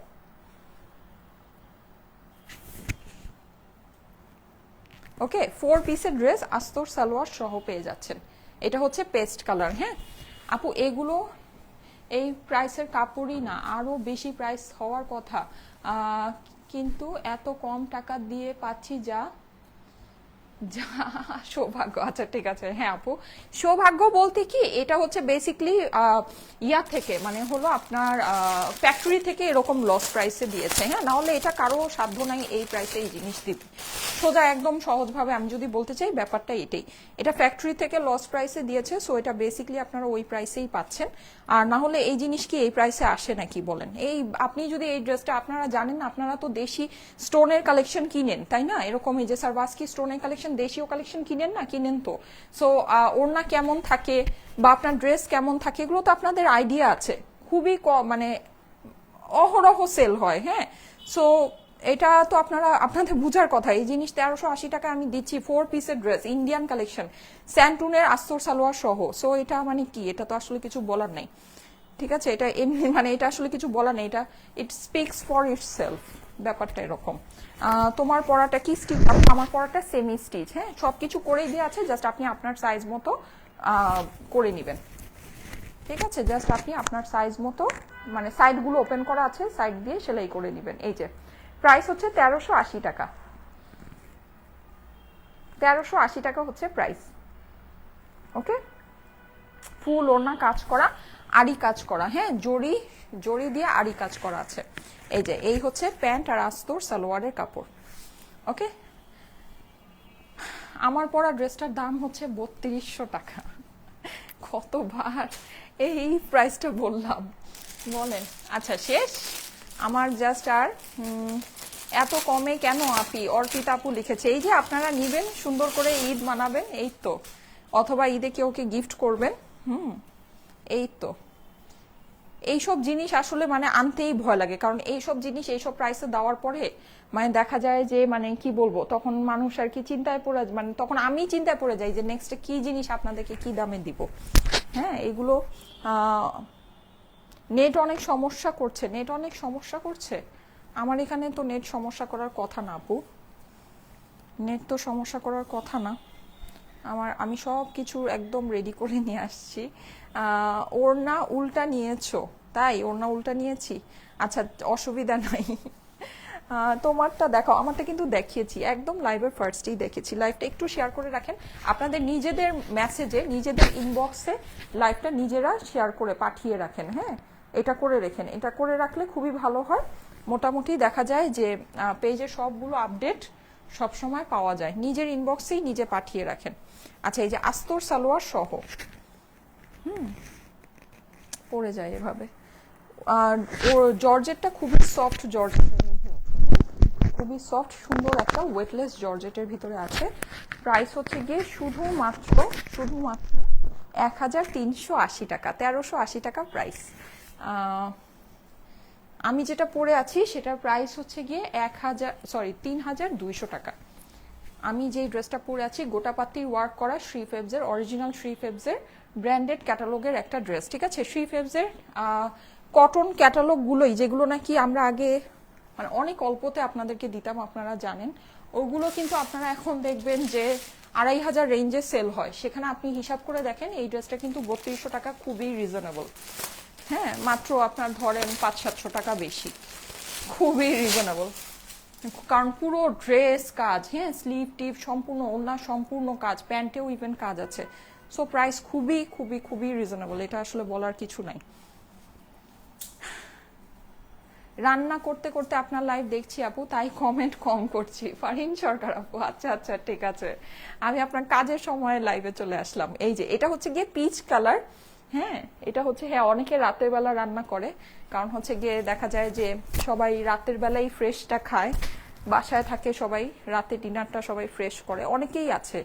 ওকে, 4 পিসের ড্রেস আস্তর সালোয়ার সহ পেয়ে যাচ্ছেন। এটা হচ্ছে পেস্ট কালার। হ্যাঁ আপু, এগুলো এই প্রাইসের কাপড়ই না, আরো বেশি প্রাইস হওয়ার কথা, কিন্তু এত কম টাকা দিয়ে পাচ্ছি যা যা সৌভাগ্য। আচ্ছা ঠিক আছে, হ্যাঁ আপু, সৌভাগ্য বলতে কি, এটা হচ্ছে বেসিকলি ইয়া থেকে, মানে হলো আপনার ফ্যাক্টরি থেকে এরকম লস প্রাইসে দিয়েছে। হ্যাঁ, না হলে এটা কারো সাধ্য নাই এই প্রাইসে এই জিনিস দিতে। সোজা একদম সহজভাবে আমি যদি বলতে চাই ব্যাপারটা এটাই, এটা ফ্যাক্টরি থেকে লস প্রাইসে দিয়েছে, সো এটা বেসিকলি আপনারা ওই প্রাইসেই পাচ্ছেন। আর না হলে এই জিনিস কি এই প্রাইসে আসে নাকি বলেন? এই আপনি যদি এই ড্রেসটা, আপনারা জানেন না, আপনারা তো দেশি স্টোনের কালেকশন কিনেন তাই না, এরকম এই যে সারবাস্কি স্টোনের কালেকশন, দেশীয় কালেকশন কিনেন না, কিনেন তো। সো ওড়না কেমন থাকে বা আপনার ড্রেস কেমন থাকে এগুলো তো আপনাদের আইডিয়া আছে, খুবই মানে অহরহ সেল হয়। হ্যাঁ, সো এটা তো আপনাদের বুঝার কথা। এই জিনিস 1380 টাকা আমি দিচ্ছি, 4 পিসের ড্রেস, ইন্ডিয়ান কালেকশন, স্যান্টুনের আস্তর সালোয়ার সহ। সো এটা মানে কি, এটা তো আসলে কিছু বলার নাই, ঠিক আছে, এটা এমনি মানে এটা আসলে কিছু বলার নেই, এটা ইট স্পিক্স ফর ইটসেলফ, ব্যাপারটা এরকম। তোমার পড়াটা কি স্টিচ? আমার পড়াটা সেমি স্টিচ। হ্যাঁ, সবকিছু করেই দিয়ে আছে, জাস্ট আপনি আপনার সাইজ মতো করে নেবেন, ঠিক আছে, জাস্ট আপনি আপনার সাইজ মতো, মানে সাইডগুলো ওপেন করা আছে, সাইড দিয়ে সেলাই করে নেবেন। এই যে প্রাইস হচ্ছে 1380 টাকা, 1380 টাকা হচ্ছে প্রাইস। ওকে, ফুল ওড়না কাজ করা, আড়ি কাজ করা, হ্যাঁ জড়ি জড়ি দিয়ে আড়ি কাজ করা আছে। এই যে এই হচ্ছে প্যান্ট আর আস্তর সালোয়ারের কাপড়। ওকে, আমার পরা ড্রেসটার দাম হচ্ছে 3200 টাকা। কতবার এই প্রাইসটা বললাম বলেন? আচ্ছা শেষ আমার, জাস্ট আর এত কমে কেন আপি? অর্পিতা আপু লিখেছে, এই যে আপনারা নিবেন সুন্দর করে ঈদ মানাবেন, এই তো, অথবা ঈদে কেউকে গিফট করবেন। এই তো, এইসব জিনিস আসলে মানে আনতেই ভয় লাগে, কারণ এইসব জিনিস এইসব প্রাইসে দেওয়ার পরে মানে দেখা যায় যে মানে কি বলবো, তখন মানুষ আর কি চিন্তায় পড়ে, মানে তখন আমি চিন্তায় পড়ে যাই যে নেক্সট কি জিনিস আপনাদেরকে কি দামে দিব। হ্যাঁ, এগুলো নেট অনেক সমস্যা করছে, নেট অনেক সমস্যা করছে। আমার এখানে তো নেট সমস্যা করার কথা না আপু, নেট তো সমস্যা করার কথা না আমি সব কিছু একদম রেডি করে নিয়ে আসছি। ওড়না উল্টা নিয়েছো? তাই, ওড়না উল্টা নিয়েছি, আচ্ছা অসুবিধা নাই। তোমারটা দেখাও, আমারটা কিন্তু দেখিয়েছি একদম লাইভের ফার্স্টেই দেখেছি। লাইভটা একটু শেয়ার করে রাখেন, আপনাদের নিজেদের মেসেজে, নিজেদের ইনবক্সে লাইভটা নিজেরা শেয়ার করে পাঠিয়ে রাখেন। হ্যাঁ, এটা করে রেখেন, এটা করে রাখলে খুবই ভালো হয়। মোটামুটি দেখা যায় যে পেজে সবগুলো আপডেট সব সময় পাওয়া যায়, নিজের ইনবক্সেই নিজে পাঠিয়ে রাখেন। আচ্ছা, এই যে আস্তর সালোয়ার সহ পড়ে যায় এভাবে, আর ওর জর্জেটটা খুবই সফট, জর্জেট খুবই সফট সুন্দর একটা ওয়েটলেস জর্জেটের ভিতরে আছে। প্রাইস হচ্ছে গিয়ে শুধুমাত্র 1380 টাকা, 1380 টাকা প্রাইস। আমি যেটা পরে আছি সেটার প্রাইস হচ্ছে গিয়ে 3200 টাকা। আমি যেই ড্রেসটা পরে আছি গোটাপাতির ওয়ার্ক করা শ্রী ফেবসের, অরিজিনাল শ্রী ফেবসের ব্র্যান্ডেড ক্যাটালগের একটা ড্রেস, ঠিক আছে, শ্রী ফেবসের কটন ক্যাটালগ গুলোই, যেগুলো নাকি আমরা আগে মানে অনেক অল্পতে আপনাদেরকে দিতাম, আপনারা জানেন, ওগুলো কিন্তু আপনারা এখন দেখবেন যে 2500 রেঞ্জে সেল হয়। সেখানে আপনি হিসাব করে দেখেন এই ড্রেসটা কিন্তু 3200 টাকা, খুবই রিজনেবল। হ্যাঁ, মাত্র আপনার ধরেন 500-700 টাকা বেশি, খুবই রিজনেবল, কারণ পুরো ড্রেস কাজ, হ্যাঁ স্লিভ টিপ সম্পূর্ণ, ওড়না সম্পূর্ণ কাজ, প্যান্টেও ইভেন কাজ আছে। সো প্রাইস খুবই খুবই খুবই রিজনেবল, এটা আসলে বলার কিছু নাই। রান্না করতে করতে আপনার লাইভ দেখছি আপু, তাই কমেন্ট কম করছি। ফারহিন সরকার আপু, আচ্ছা আচ্ছা ঠিক আছে, আমি আপনার কাজের সময় লাইভে চলে আসলাম। এই যে এটা হচ্ছে গিয়ে পিচ কালার। হ্যাঁ, এটা হচ্ছে, হ্যাঁ অনেকে রাতের বেলা রান্না করে, কারণ হচ্ছে গিয়ে দেখা যায় যে সবাই রাতের বেলায় ফ্রেশটা খায়, বাসায় থাকে সবাই, রাতে ডিনারটা সবাই ফ্রেশ করে, অনেকেই আছে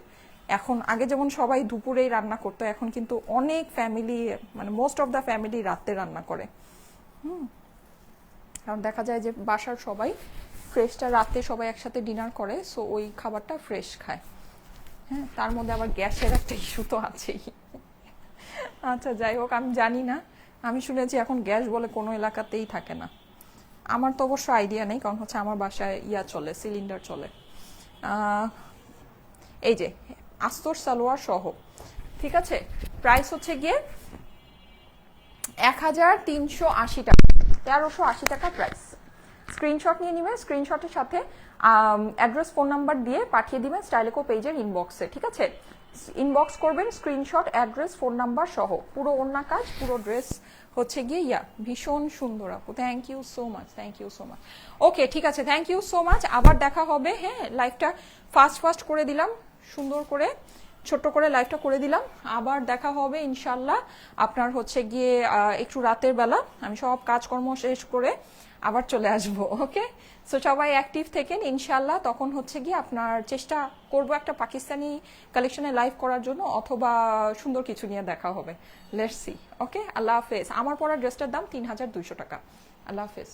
এখন। আগে যেমন সবাই দুপুরেই রান্না করতো, এখন কিন্তু অনেক ফ্যামিলি, মানে মোস্ট অফ দ্য ফ্যামিলি রাতে রান্না করে। কারণ দেখা যায় যে বাসার সবাই ফ্রেশটা রাতে সবাই একসাথে ডিনার করে, সো ওই খাবারটা ফ্রেশ খায়। হ্যাঁ, তার মধ্যে আবার গ্যাসের একটা ইস্যু তো আছেই। আচ্ছা যাই হোক, আমি জানি না, আমি শুনেছি এখন গ্যাস বলে কোনো এলাকাতেই থাকে না। আমার তো অবশ্য আইডিয়া নেই, কারণ হচ্ছে আমার বাসায় চলে, সিলিন্ডার চলে। এই যে আস্তর সালোয়ার সহ, ঠিক আছে, প্রাইস হচ্ছে গিয়ে 1380 টাকা, 1380 টাকা প্রাইস। স্ক্রিনশট নিয়ে নিবে, স্ক্রিনশটের সাথে অ্যাড্রেস ফোন নাম্বার দিয়ে পাঠিয়ে দিবেন স্টাইলেকো পেজের ইনবক্সে, ঠিক আছে? ইনবক্স করবেন স্ক্রিনশট, অ্যাড্রেস, ফোন নাম্বার সহ। পুরো ওড়না কাজ, পুরো ড্রেস হচ্ছে গিয়ে ভীষণ সুন্দর আপু, thank you so much, thank you so much. Okay ঠিক আছে, থ্যাংক ইউ সো মাচ। আবার দেখা হবে, হ্যাঁ, লাইভটা ফাস্ট করে দিলাম, সুন্দর করে ছোট্ট করে লাইভটা করে দিলাম। আবার দেখা হবে ইনশাল্লাহ আপনার হচ্ছে গিয়ে একটু রাতের বেলা, আমি সব কাজকর্ম শেষ করে আবার চলে আসবো। ওকে, সো সবাই অ্যাক্টিভ থেকেন ইনশাল্লাহ। তখন হচ্ছে গিয়ে আপনার চেষ্টা করব একটা পাকিস্তানি কালেকশনে লাইভ করার জন্য, অথবা সুন্দর কিছু নিয়ে দেখা হবে। Let's see. ওকে, আল্লাহ হাফেজ। আমার পরা ড্রেসটার দাম 3200 টাকা। আল্লাহ হাফেজ।